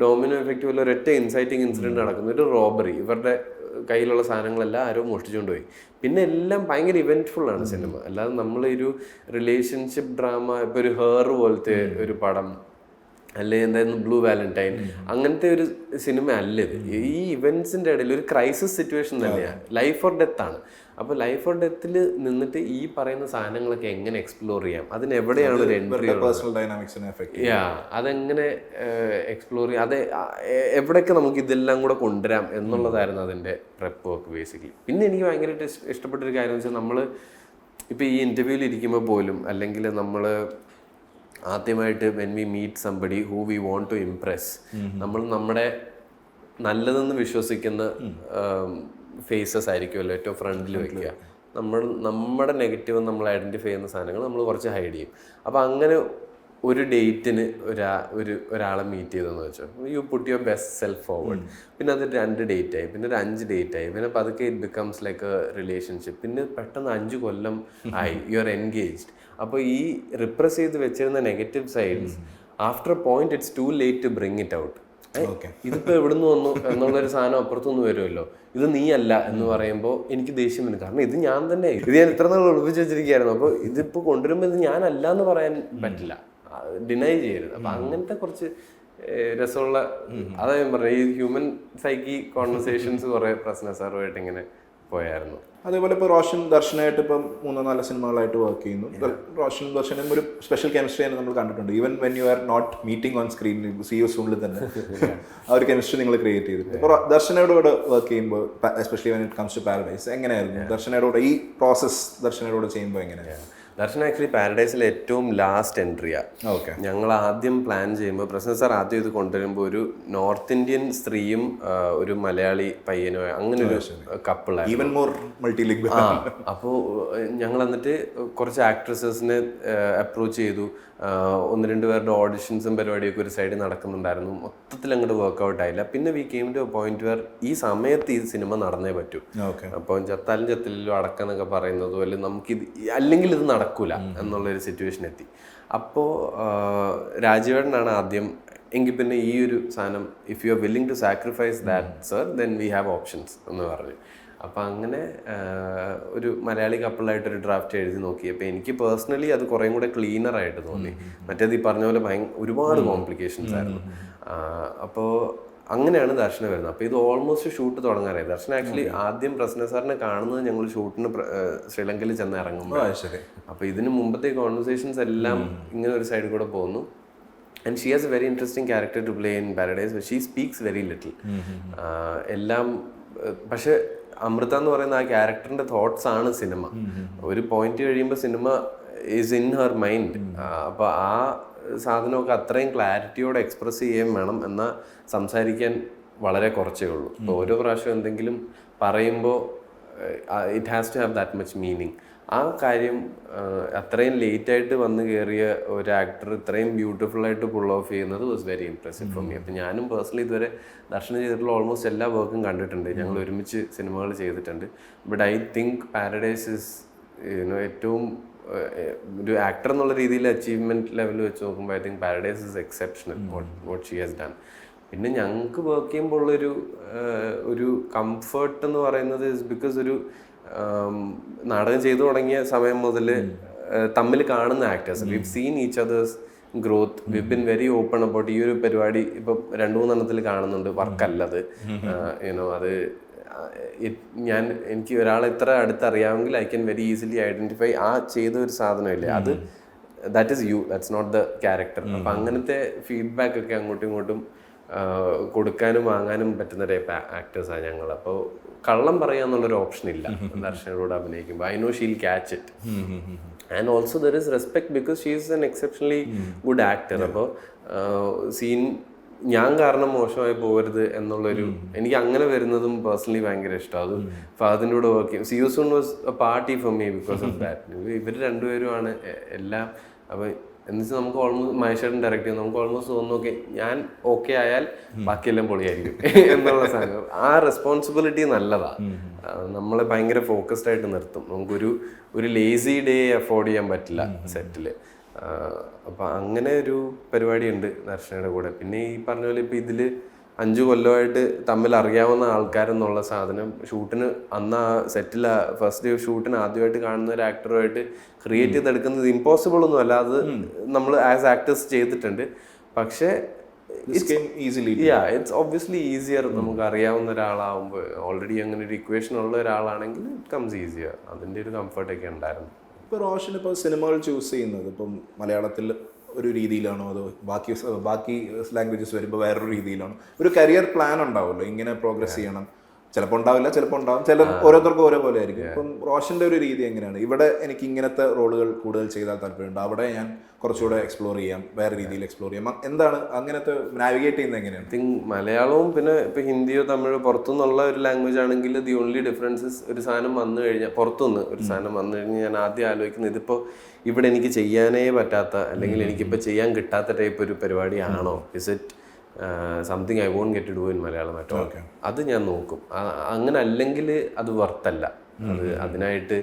ഡോമിനോ എഫക്റ്റ് പോലെ ഒരൊറ്റ ഇൻസൈറ്റിംഗ് ഇൻസിഡൻറ്റ് നടക്കുന്നു, ഒരു റോബറി, ഇവരുടെ കയ്യിലുള്ള സാധനങ്ങളെല്ലാം ആരോ മോഷ്ടിച്ചുകൊണ്ട് പോയി. പിന്നെ എല്ലാം ഭയങ്കര ഇവൻറ്റ്ഫുള്ളാണ് സിനിമ. അല്ലാതെ നമ്മളൊരു റിലേഷൻഷിപ്പ് ഡ്രാമ, ഇപ്പോൾ ഒരു ഹെയർ പോലത്തെ ഒരു പടം അല്ലെങ്കിൽ എന്തായിരുന്നു ബ്ലൂ വാലന്റൈൻ, അങ്ങനത്തെ ഒരു സിനിമ അല്ല ഇത്. ഈ ഇവന്റ്സിന്റെ ഇടയിൽ ഒരു ക്രൈസിസ് സിറ്റുവേഷൻ തന്നെയാണ്, ലൈഫ് ഓർ ഡെത്ത് ആണ്. അപ്പോൾ ലൈഫ് ഓർ ഡെത്തിൽ നിന്നിട്ട് ഈ പറയുന്ന സാധനങ്ങളൊക്കെ എങ്ങനെ എക്സ്പ്ലോർ ചെയ്യാം, അതിന് എവിടെയാണ് ഒരു എൻട്രി, അതെങ്ങനെ എക്സ്പ്ലോർ ചെയ്യാം, അത് എവിടെയൊക്കെ നമുക്ക് ഇതെല്ലാം കൂടെ കൊണ്ടുവരാം എന്നുള്ളതായിരുന്നു അതിൻ്റെ പ്രെപ്പ് വർക്ക് ബേസിക്കലി. പിന്നെ എനിക്ക് ഭയങ്കരമായിട്ട് ഇഷ്ടപ്പെട്ടൊരു കാര്യം എന്ന് വെച്ചാൽ, നമ്മൾ ഇപ്പോൾ ഈ ഇൻ്റർവ്യൂവിൽ ഇരിക്കുമ്പോൾ പോലും, അല്ലെങ്കിൽ നമ്മൾ ആദ്യമായിട്ട് when we meet somebody who we want to impress, നമ്മൾ നമ്മുടെ നല്ലതെന്ന് വിശ്വസിക്കുന്ന ഫേസസ് ആയിരിക്കുമല്ലോ ഏറ്റവും ഫ്രണ്ടിൽ വെക്കുക. നമ്മുടെ നെഗറ്റീവ് നമ്മൾ ഐഡൻറ്റിഫൈ ചെയ്യുന്ന സാധനങ്ങൾ നമ്മൾ കുറച്ച് ഹൈഡ് ചെയ്യും. അപ്പോൾ അങ്ങനെ ഒരു ഡേറ്റിന് ഒരാളെ മീറ്റ് ചെയ്തെന്ന് വെച്ചോ, you put your best self forward. പിന്നെ അത് 2 ഡേറ്റായി, പിന്നെ ഒരു 5 ഡേറ്റായി, പിന്നെ പതുക്കെ it becomes like A relationship. പിന്നെ പെട്ടെന്ന് 5 കൊല്ലം ആയി, യു ആർ എൻഗേജ്ഡ്. അപ്പോൾ ഈ റിപ്രസ് ചെയ്ത് വെച്ചിരുന്ന negative sides after a point it's too late to bring it out. ഇതിപ്പോൾ എവിടുന്ന് വന്നു എന്നുള്ളൊരു സാധനം അപ്പുറത്തുനിന്ന് വരുമല്ലോ, ഇത് നീ അല്ല എന്ന് പറയുമ്പോൾ എനിക്ക് ദേഷ്യം വരും. കാരണം ഇത് ഞാൻ തന്നെ, ഇത് ഞാൻ ഇത്ര നാൾ ഒളിപ്പിച്ച് വെച്ചിരിക്കുകയായിരുന്നു. അപ്പോൾ ഇതിപ്പോൾ കൊണ്ടുവരുമ്പോൾ ഇത് ഞാനല്ല എന്ന് പറയാൻ പറ്റില്ല, ഡിനൈ ചെയ്യരുത്. അപ്പം അങ്ങനത്തെ കുറച്ച് രസമുള്ള, അതാ ഞാൻ പറഞ്ഞത്, ഈ ഹ്യൂമൻ സൈക്കി കോൺവെർസേഷൻസ് കുറേ പ്രശ്ന സാറുമായിട്ട് ഇങ്ങനെ പോയായിരുന്നു. അതേപോലെ ഇപ്പോൾ റോഷൻ ദർശനായിട്ട് ഇപ്പം 3-4 സിനിമകളായിട്ട് വർക്ക് ചെയ്യുന്നു. റോഷൻ ദർശനും ഒരു സ്പെഷ്യൽ കെമിസ്ട്രി ആണ് നമ്മൾ കണ്ടിട്ടുണ്ട്. Even when you are not meeting on screen, സി യു സൂണിൽ തന്നെ ആ ഒരു കെമിസ്ട്രി നിങ്ങൾ ക്രിയേറ്റ് ചെയ്തിട്ടുണ്ട്. ഇപ്പോൾ ദർശനയോടുകൂടെ വർക്ക് ചെയ്യുമ്പോൾ, especially when it comes to paradise, എങ്ങനെയായിരുന്നു ദർശനയോടുകൂടെ ഈ പ്രോസസ് ദർശനയോടുകൂടെ ചെയ്യുമ്പോൾ എങ്ങനെയായിരുന്നു? ദർശന ആക്ച്വലി പാരഡൈസിലെ ഏറ്റവും ലാസ്റ്റ് എൻട്രിയാണ്. ഞങ്ങൾ ആദ്യം പ്ലാൻ ചെയ്യുമ്പോൾ പ്രസന്ന സാർ ആദ്യം ഇത് കൊണ്ടുവരുമ്പോൾ ഒരു നോർത്ത് ഇന്ത്യൻ സ്ത്രീയും ഒരു മലയാളി പയ്യനോ അങ്ങനെ ഒരു കപ്പിളായിരുന്നു. അപ്പോൾ ഞങ്ങൾ എന്നിട്ട് കുറച്ച് ആക്ട്രസസിനെ അപ്രോച്ച് ചെയ്തു. 1-2 പേരുടെ ഓഡിഷൻസും പരിപാടിയൊക്കെ ഒരു സൈഡിൽ നടക്കുന്നുണ്ടായിരുന്നു. മൊത്തത്തിൽ അങ്ങോട്ട് വർക്ക്ഔട്ട് ആയില്ല. പിന്നെ we came to a point where ഈ സമയത്ത് ഈ സിനിമ നടന്നേ പറ്റൂ. അപ്പോൾ ചത്താലും ചത്തിലും അടക്കാന്നൊക്കെ പറയുന്നതോ അല്ലെങ്കിൽ നമുക്കിത് അല്ലെങ്കിൽ ഇത് നടക്കൂല എന്നുള്ളൊരു സിറ്റുവേഷൻ എത്തി. അപ്പോൾ രാജീവേട്ടനാണ് ആദ്യം, എങ്കിൽ പിന്നെ ഈ ഒരു സാധനം if you are willing to sacrifice that sir then we have options എന്ന് പറഞ്ഞു. അപ്പം അങ്ങനെ ഒരു മലയാളി കപ്പിളായിട്ടൊരു ഡ്രാഫ്റ്റ് എഴുതി നോക്കി. അപ്പോൾ എനിക്ക് പേഴ്സണലി അത് കുറേം കൂടെ ക്ലീനറായിട്ട് തോന്നി. മറ്റേത് ഈ പറഞ്ഞ പോലെ ഒരുപാട് കോംപ്ലിക്കേഷൻസ് ആയിരുന്നു. അപ്പോൾ അങ്ങനെയാണ് ദർശന വരുന്നത്. അപ്പോൾ ഇത് ഓൾമോസ്റ്റ് ഷൂട്ട് തുടങ്ങാറായി. ദർശന ആക്ച്വലി ആദ്യം പ്രസന്ന സാറിനെ കാണുന്നത് ഞങ്ങൾ ഷൂട്ടിന് ശ്രീലങ്കയിൽ ചെന്ന് ഇറങ്ങുമ്പോൾ. അപ്പോൾ ഇതിന് മുമ്പത്തെ കോൺവെർസേഷൻസ് എല്ലാം ഇങ്ങനെ ഒരു സൈഡിൽ കൂടെ പോകുന്നു. And she has a very interesting character to play in Paradise. She speaks very little എല്ലാം. പക്ഷെ അമൃത എന്ന് പറയുന്ന ആ ക്യാരക്ടറിന്റെ തോട്ട്സ് ആണ് സിനിമ. ഒരു പോയിന്റ് കഴിയുമ്പോൾ cinema is in her mind. അപ്പോൾ ആ സാധനമൊക്കെ അത്രയും ക്ലാരിറ്റിയോടെ എക്സ്പ്രസ് ചെയ്യുകയും വേണം, എന്നാൽ സംസാരിക്കാൻ വളരെ കുറച്ചേ ഉള്ളൂ. ഇപ്പോൾ ഓരോ പ്രാവശ്യം എന്തെങ്കിലും പറയുമ്പോൾ it has to have that much meaning. ആ കാര്യം അത്രയും ലേറ്റായിട്ട് വന്ന് കയറിയ ഒരു ആക്ടർ ഇത്രയും ബ്യൂട്ടിഫുള്ളായിട്ട് പുൾ ഓഫ് ചെയ്യുന്നത് was very impressive for me. അപ്പം ഞാനും പേഴ്സണലി ഇതുവരെ ദർശനം ചെയ്തിട്ടുള്ള ഓൾമോസ്റ്റ് എല്ലാ വർക്കും കണ്ടിട്ടുണ്ട്. ഞങ്ങൾ ഒരുമിച്ച് സിനിമകൾ ചെയ്തിട്ടുണ്ട്. But I think paradise is ഏറ്റവും ഒരു ആക്ടർ എന്നുള്ള രീതിയിൽ അച്ചീവ്മെൻറ്റ് ലെവൽ വെച്ച് നോക്കുമ്പോൾ I think paradise is exceptional what she has done. പിന്നെ ഞങ്ങൾക്ക് വർക്ക് ചെയ്യുമ്പോൾ ഉള്ളൊരു കംഫർട്ട് എന്ന് പറയുന്നത് ഇസ് ബിക്കോസ് ഒരു നാടകം ചെയ്തു തുടങ്ങിയ സമയം മുതൽ തമ്മിൽ കാണുന്ന actors, we've seen each other's growth, we've been very open about. ഈ ഒരു പരിപാടി ഇപ്പം 2-3 എണ്ണത്തിൽ കാണുന്നുണ്ട്, വർക്കല്ലത്. അത് എനിക്ക് ഒരാളെ ഇത്ര അടുത്തറിയാമെങ്കിൽ I can very easily identify ആ ചെയ്ത ഒരു സാധനമില്ലേ, അത് that is you, that's not the character. അപ്പം അങ്ങനത്തെ ഫീഡ്ബാക്ക് ഒക്കെ അങ്ങോട്ടും ഇങ്ങോട്ടും കൊടുക്കാനും വാങ്ങാനും പറ്റുന്ന ടൈപ്പ് ആക്ടേഴ്സാണ് ഞങ്ങൾ. അപ്പോൾ കള്ളം പറയാന്നുള്ളൊരു ഓപ്ഷൻ ഇല്ല ദർശനയോട് അഭിനയിക്കുമ്പോൾ. I know she'll catch it. And also there is respect because she is an exceptionally good actor. അപ്പോൾ സീൻ ഞാൻ കാരണം മോശമായി പോകരുത് എന്നുള്ളൊരു, എനിക്ക് അങ്ങനെ വരുന്നതും പേഴ്സണലി ഭയങ്കര ഇഷ്ടം. അത് ഫഹദിൻ്റെ കൂടെ വർക്ക് ചെയ്യും. C you soon was A party for me because of that. ഇവർ രണ്ടുപേരുമാണ് എല്ലാം. അപ്പോൾ എന്നുവെച്ചാൽ നമുക്ക് ഓൾമോസ്റ്റ് മഹേഷേട്ടൻ ഡയറക്റ്റ് ചെയ്യും, നമുക്ക് ഓൾമോസ്റ്റ് തോന്നുന്നു ഓക്കെ ഞാൻ ഓക്കെ ആയാൽ ബാക്കിയെല്ലാം പൊളിയായിരിക്കും എന്നുള്ള സാധനം. ആ റെസ്പോൺസിബിലിറ്റി നല്ലതാണ്. നമ്മളെ ഭയങ്കര ഫോക്കസ്ഡ് ആയിട്ട് നിർത്തും. നമുക്കൊരു ലേസി ഡേ അഫോർഡ് ചെയ്യാൻ പറ്റില്ല സെറ്റിൽ. അപ്പം അങ്ങനെ ഒരു പരിപാടിയുണ്ട് ദർശനയുടെ കൂടെ. പിന്നെ ഈ പറഞ്ഞ പോലെ ഇപ്പം ഇതിൽ 5 കൊല്ലമായിട്ട് തമ്മിൽ അറിയാവുന്ന ആൾക്കാരെന്നുള്ള സാധനം ഷൂട്ടിന് അന്ന് ആ സെറ്റിൽ ഫസ്റ്റ് ഡേ ഷൂട്ടിന് ആദ്യമായിട്ട് കാണുന്ന ഒരു ആക്ടറുമായിട്ട് ക്രിയേറ്റ് ചെയ്തെടുക്കുന്നത് ഇമ്പോസിബിൾ ഒന്നും അല്ല. അത് നമ്മൾ ആസ് ആക്ടേഴ്സ് ചെയ്തിട്ടുണ്ട്. പക്ഷേ ഈസിലി ഇറ്റ്സ് ഒബ്വിയസ്ലി ഈസിയർ. നമുക്ക് അറിയാവുന്ന ഒരാളാവുമ്പോൾ, ഓൾറെഡി അങ്ങനെ ഒരു ഇക്വേഷൻ ഉള്ള ഒരാളാണെങ്കിൽ ഇറ്റ് കംസ് ഈസിയർ. അതിൻ്റെ ഒരു കംഫർട്ടൊക്കെ ഉണ്ടായിരുന്നു. ഇപ്പോൾ റോഷൻ ഇപ്പോൾ സിനിമകൾ ചൂസ് ചെയ്യുന്നത് ഇപ്പം മലയാളത്തിൽ ഒരു രീതിയിലാണോ അതോ ബാക്കി ലാംഗ്വേജസ് വരുമ്പോൾ വേറൊരു രീതിയിലാണോ? ഒരു കരിയർ പ്ലാൻ ഉണ്ടാവുമല്ലോ, ഇങ്ങനെ പ്രോഗ്രസ് ചെയ്യണം. ചിലപ്പോൾ ഉണ്ടാവില്ല, ചിലപ്പോൾ ഉണ്ടാവും, ഓരോരുത്തർക്കും ഓരോ പോലെ ആയിരിക്കും. ഇപ്പം റോഷന്റെ ഒരു രീതി എങ്ങനെയാണ്? ഇവിടെ എനിക്ക് ഇങ്ങനത്തെ റോളുകൾ കൂടുതൽ ചെയ്താൽ താല്പര്യമുണ്ട്, അവിടെ ഞാൻ കുറച്ചുകൂടെ എക്സ്പ്ലോർ ചെയ്യാം, വേറെ രീതിയിൽ എക്സ്പ്ലോർ ചെയ്യാം. എന്താണ് അങ്ങനത്തെ നാവിഗേറ്റ് ചെയ്യുന്നത് എങ്ങനെയാണ്? ഐ തിങ്ക് മലയാളവും പിന്നെ ഇപ്പം ഹിന്ദിയോ തമിഴോ പുറത്തുനിന്നുള്ള ഒരു ലാംഗ്വേജ് ആണെങ്കിൽ ദി ഓൺലി ഡിഫറൻസസ് ഒരു സാധനം വന്നു കഴിഞ്ഞാൽ, പുറത്തുനിന്ന് ഒരു സാധനം വന്നു കഴിഞ്ഞാൽ ഞാൻ ആദ്യം ആലോചിക്കുന്നത് ഇതിപ്പോൾ ഇവിടെ എനിക്ക് ചെയ്യാനേ പറ്റാത്ത അല്ലെങ്കിൽ എനിക്കിപ്പോൾ ചെയ്യാൻ കിട്ടാത്ത ടൈപ്പ് ഒരു പരിപാടിയാണോ, is it something I won't get to do in Malayalam മറ്റോ, അത് ഞാൻ നോക്കും. അങ്ങനെ അല്ലെങ്കിൽ അത് വರ್ತല്ല. അത് അതിനായിട്ട്,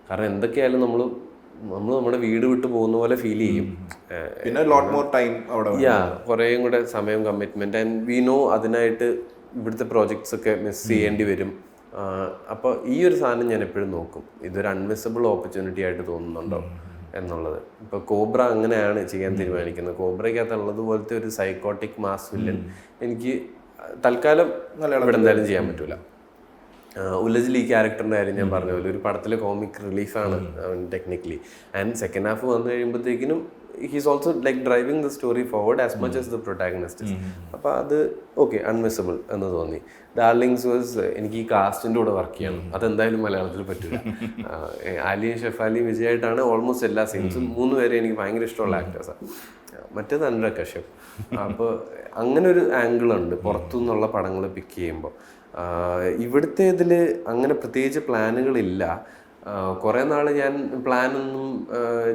കാരണം എന്തൊക്കെയായാലും നമ്മൾ നമ്മുടെ വീട് വിട്ട് പോകുന്ന പോലെ ഫീൽ ചെയ്യും. പിന്നെ ലോട്ട് മോർ ടൈം അവിടെ, കുറേയും കൂടെ സമയം, കമ്മിറ്റ്മെന്റ്, ആൻഡ് വി നോ അതിനായിട്ട് ഇവിടുത്തെ പ്രോജക്ട്സ് ഒക്കെ മിസ് ചെയ്യേണ്ടി വരും. അപ്പോൾ ഈ ഒരു സാധനം ഞാൻ എപ്പോഴും നോക്കും, ഇതൊരു അൺമിസ്സബിൾ ഓപ്പർച്യൂണിറ്റി ആയിട്ട് തോന്നുന്നുണ്ടോ എന്നുള്ളത്. ഇപ്പോൾ കോബ്ര അങ്ങനെയാണ് ചെയ്യാൻ തീരുമാനിക്കുന്നത്. കോബ്രയ്ക്കകത്തുള്ളത് പോലത്തെ ഒരു സൈക്കോട്ടിക് മാസ് വില്ലൻ എനിക്ക് തൽക്കാലം ഇവിടെ എന്തായാലും ചെയ്യാൻ പറ്റൂല. ഉലജിൽ ഈ ക്യാരക്ടറിൻ്റെ കാര്യം ഞാൻ പറഞ്ഞ പോലെ ഒരു പടത്തിലെ കോമിക് റിലീഫാണ് ടെക്നിക്കലി. ആൻഡ് സെക്കൻഡ് ഹാഫ് വന്നു കഴിയുമ്പോഴത്തേക്കിനും he's also like driving the story forward as much as the protagonist. അപ്പോൾ അത് ഓക്കെ, അൺമിസ്സബിൾ എന്ന് തോന്നി. ഡാർലിങ്സ് വാസ് എനിക്ക് ഈ കാസ്റ്റിൻ്റെ കൂടെ വർക്ക് ചെയ്യണം, അതെന്തായാലും മലയാളത്തിൽ പറ്റില്ല. ആലിയും ഷെഫാലിയും വിജയായിട്ടാണ് ഓൾമോസ്റ്റ് എല്ലാ സീൻസും. 3 പേരെ എനിക്ക് ഭയങ്കര ഇഷ്ടമുള്ള ആക്ടേഴ്സാണ്. മറ്റേത് അനുരാഗ് കശ്യപ്. അപ്പോൾ അങ്ങനെ ഒരു ആംഗിളുണ്ട് പുറത്തുനിന്നുള്ള പടങ്ങൾ പിക്ക് ചെയ്യുമ്പോൾ. ഇവിടുത്തെ ഇതിൽ അങ്ങനെ പ്രത്യേകിച്ച് പ്ലാനുകളില്ല. കുറേ നാൾ ഞാൻ പ്ലാനൊന്നും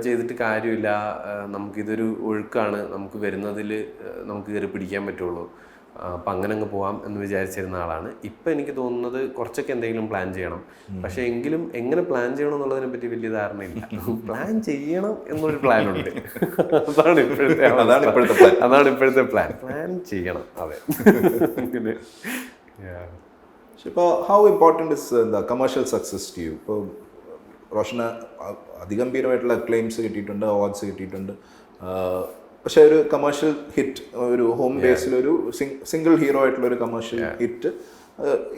ചെയ്തിട്ട് കാര്യമില്ല, നമുക്കിതൊരു ഒഴുക്കാണ്, നമുക്ക് വരുന്നതിൽ നമുക്ക് കയറി പിടിക്കാൻ പറ്റുള്ളൂ, അപ്പം അങ്ങനെ അങ്ങ് പോവാം എന്ന് വിചാരിച്ചിരുന്ന ആളാണ്. ഇപ്പം എനിക്ക് തോന്നുന്നത് കുറച്ചൊക്കെ എന്തെങ്കിലും പ്ലാൻ ചെയ്യണം. പക്ഷേ എങ്കിലും എങ്ങനെ പ്ലാൻ ചെയ്യണം എന്നുള്ളതിനെ പറ്റി വലിയ ധാരണയില്ല. പ്ലാൻ ചെയ്യണം എന്നൊരു പ്ലാനുണ്ട്. അതാണ് ഇപ്പോഴത്തെ പ്ലാൻ. പ്ലാൻ ചെയ്യണം, അതെ. ഇപ്പോൾ how important is the commercial success to you? ഇപ്പോൾ റോഷന് അതിഗംഭീരമായിട്ടുള്ള ക്ലെയിംസ് കിട്ടിയിട്ടുണ്ട്, അവാർഡ്സ് കിട്ടിയിട്ടുണ്ട്. പക്ഷേ ഒരു കമേഴ്ഷ്യൽ ഹിറ്റ്, ഒരു ഹോം ബേസിൽ ഒരു സിംഗിൾ ഹീറോ ആയിട്ടുള്ള ഒരു കമേഴ്ഷ്യൽ ഹിറ്റ്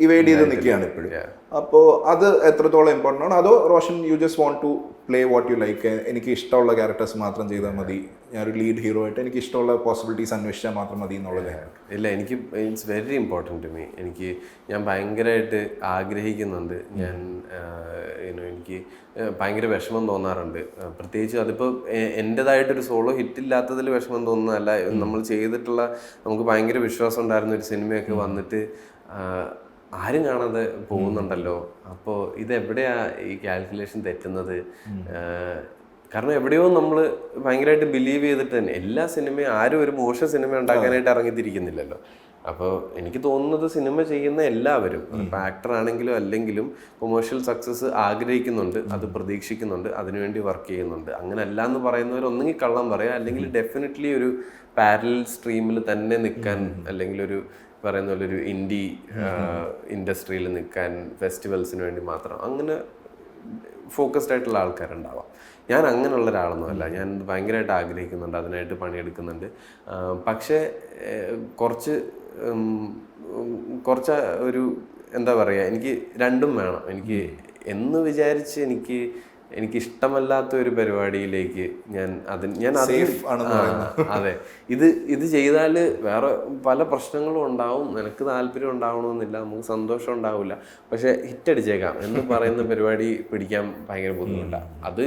ഇവൈഡ് ചെയ്ത് നിൽക്കുകയാണ് ഇപ്പോഴും. അപ്പോൾ അത് എത്രത്തോളം ഇമ്പോർട്ടൻ്റ് ആണ്? അതോ Roshan you just want to play what you like, എനിക്ക് ഇഷ്ടമുള്ള ക്യാരക്ടേഴ്സ് മാത്രം ചെയ്താൽ മതി, ഞാനൊരു ലീഡ് ഹീറോ ആയിട്ട് എനിക്ക് ഇഷ്ടമുള്ള പോസിബിലിറ്റീസ് അന്വേഷിച്ചാൽ മാത്രം മതി എന്നുള്ളത്? ഇല്ല, എനിക്ക് it's very important to me. ഞാൻ ഭയങ്കരമായിട്ട് ആഗ്രഹിക്കുന്നുണ്ട്. എനിക്ക് ഭയങ്കര വിഷമം തോന്നാറുണ്ട്. പ്രത്യേകിച്ച് അതിപ്പോൾ എൻ്റെതായിട്ടൊരു സോളോ ഹിറ്റില്ലാത്തതിൽ വിഷമം തോന്നുന്നതല്ല, നമ്മൾ ചെയ്തിട്ടുള്ള നമുക്ക് ഭയങ്കര വിശ്വാസം ഉണ്ടായിരുന്ന ഒരു സിനിമയൊക്കെ വന്നിട്ട് ആരും കാണാതെ പോകുന്നുണ്ടല്ലോ. അപ്പോൾ ഇതെവിടെയാ ഈ കാൽക്കുലേഷൻ തെറ്റുന്നത്? കാരണം എവിടെയോ നമ്മൾ ഭയങ്കരമായിട്ട് ബിലീവ് ചെയ്തിട്ട് തന്നെ എല്ലാ സിനിമയും ആരും ഒരു മോശം സിനിമ ഉണ്ടാക്കാനായിട്ട് ഇറങ്ങിത്തിരിക്കുന്നില്ലല്ലോ. അപ്പോൾ എനിക്ക് തോന്നുന്നത് സിനിമ ചെയ്യുന്ന എല്ലാവരും, ഇപ്പോൾ ആക്ടർ ആണെങ്കിലും അല്ലെങ്കിലും കൊമേഴ്ഷ്യൽ സക്സസ് ആഗ്രഹിക്കുന്നുണ്ട്, അത് പ്രതീക്ഷിക്കുന്നുണ്ട്, അതിനുവേണ്ടി വർക്ക് ചെയ്യുന്നുണ്ട്. അങ്ങനെ അല്ല എന്ന് പറയുന്നവർ ഒന്നെങ്കിൽ കള്ളം പറയാം, അല്ലെങ്കിൽ ഡെഫിനറ്റ്ലി ഒരു പാരലൽ സ്ട്രീമിൽ തന്നെ നിൽക്കാൻ, അല്ലെങ്കിൽ ഒരു പറയുന്ന പോലെ ഒരു ഇൻഡി ഇൻഡസ്ട്രിയിൽ നിൽക്കാൻ, ഫെസ്റ്റിവൽസിന് വേണ്ടി മാത്രം അങ്ങനെ ഫോക്കസ്ഡ് ആയിട്ടുള്ള ആൾക്കാരുണ്ടാവാം. ഞാൻ അങ്ങനെയുള്ള ഒരാളൊന്നുമല്ല. ഞാൻ ഭയങ്കരമായിട്ട് ആഗ്രഹിക്കുന്നുണ്ട്, അതിനായിട്ട് പണിയെടുക്കുന്നുണ്ട്. പക്ഷേ കുറച്ച് ഒരു എന്താ പറയുക, എനിക്ക് രണ്ടും വേണം. എനിക്ക് എന്ന് വിചാരിച്ച് എനിക്ക് ഇഷ്ടമല്ലാത്ത ഒരു പരിപാടിയിലേക്ക് ഞാൻ അതെ, ഇത് ചെയ്താൽ വേറെ പല പ്രശ്നങ്ങളും ഉണ്ടാവും, നിനക്ക് താല്പര്യം ഉണ്ടാവണമെന്നില്ല, നമുക്ക് സന്തോഷം ഉണ്ടാവില്ല, പക്ഷെ ഹിറ്റടിച്ചേക്കാം എന്ന് പറയുന്ന പരിപാടി പിടിക്കാൻ ഭയങ്കര ബുദ്ധിമുട്ടാണ്. അത്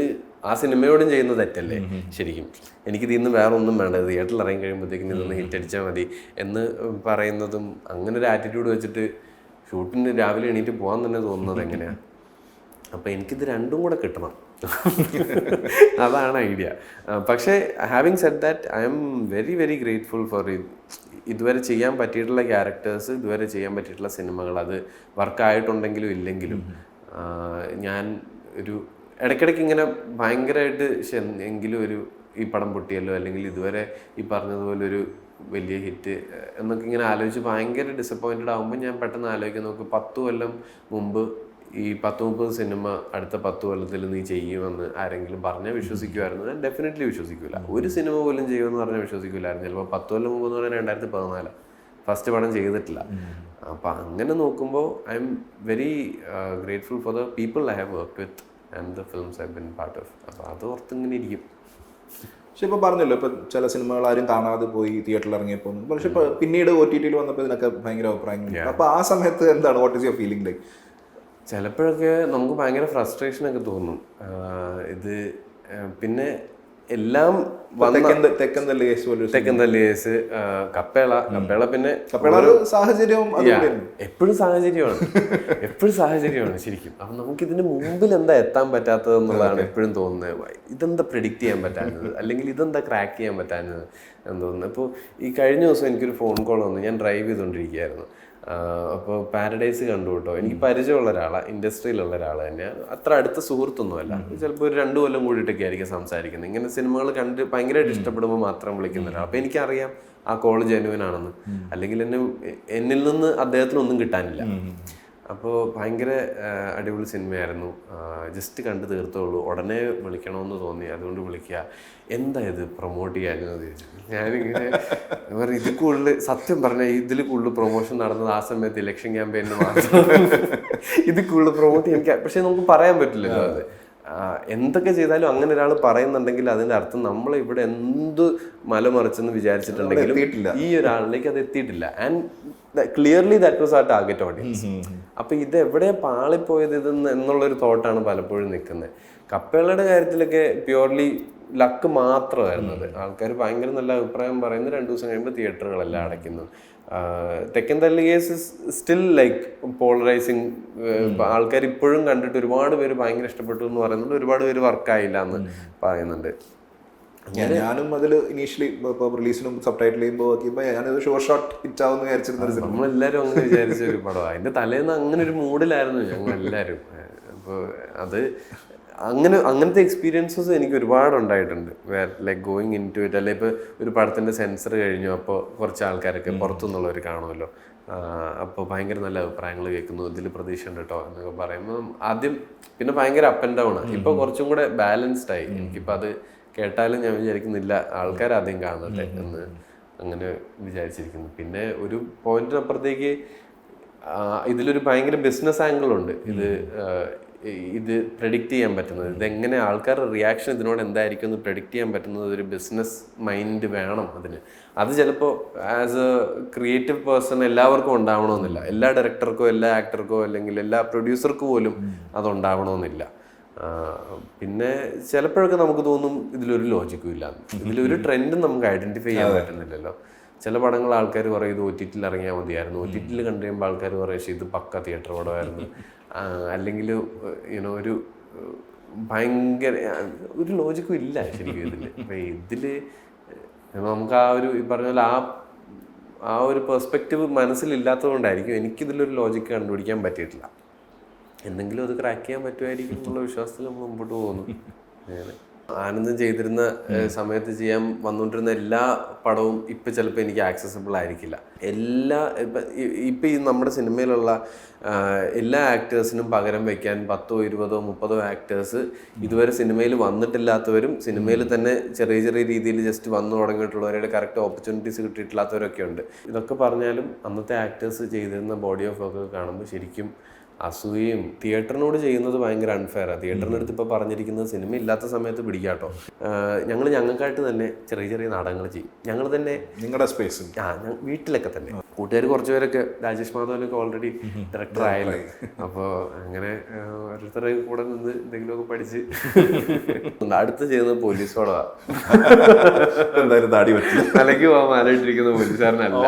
ആ സിനിമയോടും ചെയ്യുന്ന തെറ്റല്ലേ ശരിക്കും. എനിക്കിത് ഇന്ന് വേറെ ഒന്നും വേണ്ട, തിയേറ്ററിൽ ഇറങ്ങി കഴിയുമ്പോഴത്തേക്കും ഇതൊന്ന് ഹിറ്റടിച്ചാൽ മതി എന്ന് പറയുന്നതും അങ്ങനെ ഒരു ആറ്റിറ്റ്യൂഡ് വെച്ചിട്ട് ഷൂട്ടിന് രാവിലെ എണീറ്റ് പോകാൻ തന്നെ തോന്നുന്നത് എങ്ങനെയാണ്? അപ്പോൾ എനിക്കിത് രണ്ടും കൂടെ കിട്ടണം, അതാണ് ഐഡിയ. പക്ഷേ having said that, I am very very grateful four ഇതുവരെ ചെയ്യാൻ പറ്റിയിട്ടുള്ള ക്യാരക്ടേഴ്സ്, ഇതുവരെ ചെയ്യാൻ പറ്റിയിട്ടുള്ള സിനിമകൾ, അത് വർക്കായിട്ടുണ്ടെങ്കിലും ഇല്ലെങ്കിലും. ഞാൻ ഒരു ഇടയ്ക്കിടയ്ക്ക് ഇങ്ങനെ ഭയങ്കരമായിട്ട് എങ്കിലും ഈ പടം പൊട്ടിയല്ലോ, അല്ലെങ്കിൽ ഇതുവരെ ഈ പറഞ്ഞതുപോലെ ഒരു വലിയ ഹിറ്റ് എന്നൊക്കെ ഇങ്ങനെ ആലോചിച്ച് ഭയങ്കര ഡിസപ്പോയിൻറ്റഡ് ആകുമ്പോൾ ഞാൻ പെട്ടെന്ന് ആലോചിക്കാൻ നോക്കും, 10 കൊല്ലം മുമ്പ് ഈ 10-30 സിനിമ അടുത്ത 10 കൊല്ലത്തിൽ നീ ചെയ്യുമെന്ന് ആരെങ്കിലും പറഞ്ഞാൽ വിശ്വസിക്കുമായിരുന്നു? ഞാൻ ഡെഫിനറ്റ്ലി വിശ്വസിക്കില്ല. ഒരു സിനിമ പോലും ചെയ്യുമെന്ന് പറഞ്ഞാൽ വിശ്വസിക്കില്ലായിരുന്നു. ചിലപ്പോൾ 10 കൊല്ലം മുമ്പ് എന്ന് പറഞ്ഞാൽ 2014 ഫസ്റ്റ് പടം ചെയ്തിട്ടില്ല. അപ്പം അങ്ങനെ നോക്കുമ്പോൾ I am very grateful for the people I have work with and the films I been part of. അപ്പോൾ അത് ഓർത്തിങ്ങനെ ഇരിക്കും. പക്ഷെ ഇപ്പോൾ പറഞ്ഞല്ലോ, ഇപ്പം ചില സിനിമകൾ ആരും കാണാതെ പോയി തിയേറ്ററിൽ ഇറങ്ങിയപ്പോൾ, പക്ഷെ ഇപ്പോൾ പിന്നീട് OTT വന്നപ്പോൾ ഇതിനൊക്കെ ഭയങ്കര അഭിപ്രായങ്ങൾ. അപ്പോൾ ആ സമയത്ത് എന്താണ്, what is your feeling like? ചിലപ്പോഴൊക്കെ നമുക്ക് ഭയങ്കര ഫ്രസ്ട്രേഷനൊക്കെ തോന്നും. ഇത് പിന്നെ എല്ലാം തെക്കൻ തല്ലി കേസ്, കപ്പേള പിന്നെ സാഹചര്യവും എപ്പോഴും സാഹചര്യമാണ് ശരിക്കും. അപ്പം നമുക്ക് ഇതിന് മുമ്പിൽ എന്താ എത്താൻ പറ്റാത്തത് എന്നുള്ളതാണ് എപ്പോഴും തോന്നുന്നത്. ഇതെന്താ പ്രെഡിക്റ്റ് ചെയ്യാൻ പറ്റാഞ്ഞത്, അല്ലെങ്കിൽ ഇതെന്താ ക്രാക്ക് ചെയ്യാൻ പറ്റാഞ്ഞത് എന്ന് തോന്നുന്നത്. ഇപ്പോൾ ഈ കഴിഞ്ഞ ദിവസം എനിക്കൊരു ഫോൺ കോൾ വന്നു. ഞാൻ ഡ്രൈവ് ചെയ്തുകൊണ്ടിരിക്കുകയായിരുന്നു. അപ്പോൾ പാരഡൈസ് കണ്ടു കേട്ടോ. എനിക്ക് പരിചയമുള്ള ഒരാളാണ്, ഇൻഡസ്ട്രിയിലുള്ള ഒരാൾ തന്നെയാണ്. അത്ര അടുത്ത സുഹൃത്തൊന്നുമല്ല. ചിലപ്പോൾ ഒരു 2 കൊല്ലം കൂടിയിട്ടൊക്കെ ആയിരിക്കും സംസാരിക്കുന്നത്. ഇങ്ങനെ സിനിമകൾ കണ്ട് ഭയങ്കരമായിട്ട് ഇഷ്ടപ്പെടുമ്പോൾ മാത്രം വിളിക്കുന്ന ഒരാൾ. അപ്പോൾ എനിക്കറിയാം ആ കോള് ജെന്യുവൻ ആണെന്ന്. അല്ലെങ്കിൽ എന്നിൽ നിന്ന് അദ്ദേഹത്തിനൊന്നും കിട്ടാനില്ല. അപ്പോൾ ഭയങ്കര അടിപൊളി സിനിമയായിരുന്നു. ജസ്റ്റ് കണ്ട് തീർത്തുള്ളൂ. ഉടനെ വിളിക്കണമെന്ന് തോന്നി, അതുകൊണ്ട് വിളിക്കുക. എന്താ ഇത് പ്രൊമോട്ട് ചെയ്യാനെന്ന് ചോദിച്ചു. ഞാനിങ്ങനെ ഇതിൽ കൂടുതൽ സത്യം പറഞ്ഞാൽ ഇതിൽ കൂടുതൽ പ്രൊമോഷൻ നടന്നത് ആ സമയത്ത് ഇലക്ഷൻ ക്യാമ്പയിന് മാത്രം. ഇതിൽ കൂടുതൽ പ്രൊമോട്ട് ചെയ്യാൻ പക്ഷെ നമുക്ക് പറയാൻ പറ്റില്ലല്ലോ. അത് എന്തൊക്കെ ചെയ്താലും അങ്ങനെ ഒരാൾ പറയുന്നുണ്ടെങ്കിൽ അതിൻ്റെ അർത്ഥം നമ്മൾ ഇവിടെ എന്ത് മലമറിച്ചെന്ന് വിചാരിച്ചിട്ടുണ്ടെങ്കിലും ഈ ഒരാളിലേക്ക് അത് എത്തിയിട്ടില്ല. And clearly that was our target audience. അപ്പൊ ഇത് എവിടെ പാളിപ്പോയത് എന്നുള്ളൊരു തോട്ടാണ് പലപ്പോഴും നിൽക്കുന്നത്. കപ്പേളയുടെ കാര്യത്തിലൊക്കെ പ്യുവർലി ലക്ക് മാത്രമായിരുന്നത്. ആൾക്കാർ ഭയങ്കര നല്ല അഭിപ്രായം പറയുന്നത് 2 ദിവസം കഴിയുമ്പോൾ തിയേറ്ററുകളെല്ലാം അടയ്ക്കുന്നു. തെക്കൻ തല്ലി കേസ് സ്റ്റിൽ ലൈക്ക് പോളറൈസിങ്. ആൾക്കാർ ഇപ്പോഴും കണ്ടിട്ട് ഒരുപാട് പേര് ഭയങ്കര ഇഷ്ടപ്പെട്ടു എന്ന് പറയുന്നുണ്ട്, ഒരുപാട് പേര് വർക്കായില്ല എന്ന് പറയുന്നുണ്ട്. ഞാനും അതിൽ ഇനീഷ്യലി റിലീസിനും സബ് ടൈറ്റിൽ ചെയ്യുമ്പോൾ ഞാനത് ഷോർട്ട് ഷോട്ട് ഹിറ്റ് ആവുമെന്ന് വിചാരിച്ചിരുന്ന. നമ്മളെല്ലാവരും അങ്ങനെ വിചാരിച്ച ഒരു പടമാണ്. അതിന്റെ തലേന്ന് അങ്ങനെ ഒരു മൂഡിലായിരുന്നു ഞങ്ങളെല്ലാവരും. അപ്പോൾ അത് അങ്ങനത്തെ എക്സ്പീരിയൻസസ് എനിക്ക് ഒരുപാട് ഉണ്ടായിട്ടുണ്ട്. Like going into it. അല്ലെങ്കിൽ ഇപ്പോൾ ഒരു പടത്തിൻ്റെ സെൻസർ കഴിഞ്ഞു, അപ്പോൾ കുറച്ച് ആൾക്കാരൊക്കെ പുറത്തുനിന്നുള്ളവർ കാണുമല്ലോ. അപ്പോൾ ഭയങ്കര നല്ല അഭിപ്രായങ്ങൾ കേൾക്കുന്നു, ഇതിൽ പ്രതീക്ഷ ഉണ്ട് കേട്ടോ എന്നൊക്കെ പറയുമ്പോൾ ആദ്യം പിന്നെ ഭയങ്കര അപ്പ് ആൻഡ് ഡൗൺ ആണ്. ഇപ്പോൾ കുറച്ചും കൂടെ ബാലൻസ്ഡ് ആയി. എനിക്കിപ്പോൾ അത് കേട്ടാലും ഞാൻ വിചാരിക്കുന്നില്ല ആൾക്കാർ ആദ്യം കാണട്ടെ എന്ന് അങ്ങനെ വിചാരിച്ചിരിക്കുന്നു. പിന്നെ ഒരു പോയിന്റിനപ്പുറത്തേക്ക് ഇതിലൊരു ഭയങ്കര ബിസിനസ് ആംഗിളുണ്ട്. ഇത് പ്രെഡിക്റ്റ് ചെയ്യാൻ പറ്റുന്നത്, ഇതെങ്ങനെ ആൾക്കാരുടെ റിയാക്ഷൻ ഇതിനോട് എന്തായിരിക്കും എന്ന് പ്രെഡിക്റ്റ് ചെയ്യാൻ പറ്റുന്നത് ഒരു ബിസിനസ് മൈൻഡ് വേണം അതിന്. അത് ചിലപ്പോൾ ആസ് എ ക്രിയേറ്റീവ് പേഴ്സൺ എല്ലാവർക്കും ഉണ്ടാവണമെന്നില്ല. എല്ലാ ഡയറക്ടർക്കോ എല്ലാ ആക്ടർക്കോ അല്ലെങ്കിൽ എല്ലാ പ്രൊഡ്യൂസർക്കോ പോലും അതുണ്ടാവണമെന്നില്ല. പിന്നെ ചിലപ്പോഴൊക്കെ നമുക്ക് തോന്നും ഇതിലൊരു ലോജിക്കും ഇല്ല, ഇതിലൊരു ട്രെൻഡും നമുക്ക് ഐഡന്റിഫൈ ചെയ്യാൻ പറ്റുന്നില്ലല്ലോ. ചില പടങ്ങൾ ആൾക്കാർ പറയും ഇത് OTT ഇറങ്ങിയാൽ മതിയായിരുന്നു, OTT കണ്ടു കഴിയുമ്പോൾ ആൾക്കാർ പറയും ഇത് പക്ക തിയേറ്റർ പടമായിരുന്നു. അല്ലെങ്കിൽ ഒരു ഭയങ്കര ഒരു ലോജിക്കും ഇല്ല ശരിക്കും ഇതിൽ. അപ്പം ഇതിൽ നമുക്ക് ആ ഒരു ഈ പറഞ്ഞ പോലെ ആ ഒരു പെർസ്പെക്റ്റീവ് മനസ്സിലില്ലാത്തത് കൊണ്ടായിരിക്കും എനിക്കിതിലൊരു ലോജിക്ക് കണ്ടുപിടിക്കാൻ പറ്റിയിട്ടില്ല. എന്തെങ്കിലും അത് ക്രാക്ക് ചെയ്യാൻ പറ്റുമായിരിക്കും എന്നുള്ള വിശ്വാസത്തിൽ നമ്മൾ മുമ്പോട്ട് പോകുന്നു. അങ്ങനെ ആനന്ദം ചെയ്തിരുന്ന സമയത്ത് ചെയ്യാൻ വന്നുകൊണ്ടിരുന്ന എല്ലാ പടവും ഇപ്പം ചിലപ്പോൾ എനിക്ക് ആക്സസിബിൾ ആയിരിക്കില്ല. ഇപ്പം ഈ നമ്മുടെ സിനിമയിലുള്ള എല്ലാ ആക്ടേഴ്സിനും പകരം വയ്ക്കാൻ 10, 20, 30 ആക്ടേഴ്സ് ഇതുവരെ സിനിമയിൽ വന്നിട്ടില്ലാത്തവരും സിനിമയിൽ തന്നെ ചെറിയ ചെറിയ രീതിയിൽ ജസ്റ്റ് വന്നു തുടങ്ങിയിട്ടുള്ളവരുടെ കറക്റ്റ് ഓപ്പർച്യൂണിറ്റീസ് കിട്ടിയിട്ടില്ലാത്തവരൊക്കെ ഉണ്ട്. ഇതൊക്കെ പറഞ്ഞാലും അന്നത്തെ ആക്ടേഴ്സ് ചെയ്തിരുന്ന ബോഡി ഓഫ് വർക്ക് കാണുമ്പോൾ ശരിക്കും അസൂയയും. തിയേറ്ററിനോട് ചെയ്യുന്നത് ഭയങ്കര അൺഫെയറാണ്. തിയേറ്ററിനടുത്ത് ഇപ്പോൾ പറഞ്ഞിരിക്കുന്നത് സിനിമ ഇല്ലാത്ത സമയത്ത് പിടിക്കാട്ടോ, ഞങ്ങൾക്കായിട്ട് തന്നെ ചെറിയ ചെറിയ നാടകങ്ങൾ ചെയ്യും. ഞങ്ങൾ തന്നെ നിങ്ങളുടെ സ്പേസ് വീട്ടിലൊക്കെ തന്നെ. കൂട്ടുകാർ കുറച്ച് പേരൊക്കെ രാജേഷ് മാധവനൊക്കെ ഓൾറെഡി ഡയറക്ടർ ആയല്ലോ. അപ്പോൾ അങ്ങനെ ഓരോരുത്തരുടെ കൂടെ നിന്ന് എന്തെങ്കിലുമൊക്കെ പഠിച്ച് അടുത്ത് ചെയ്യുന്നത് പോലീസോടാ. എന്തായാലും താടി വെച്ച് തലയ്ക്ക് പോകാൻ മാനായിട്ടിരിക്കുന്ന പോലീസുകാരനല്ല.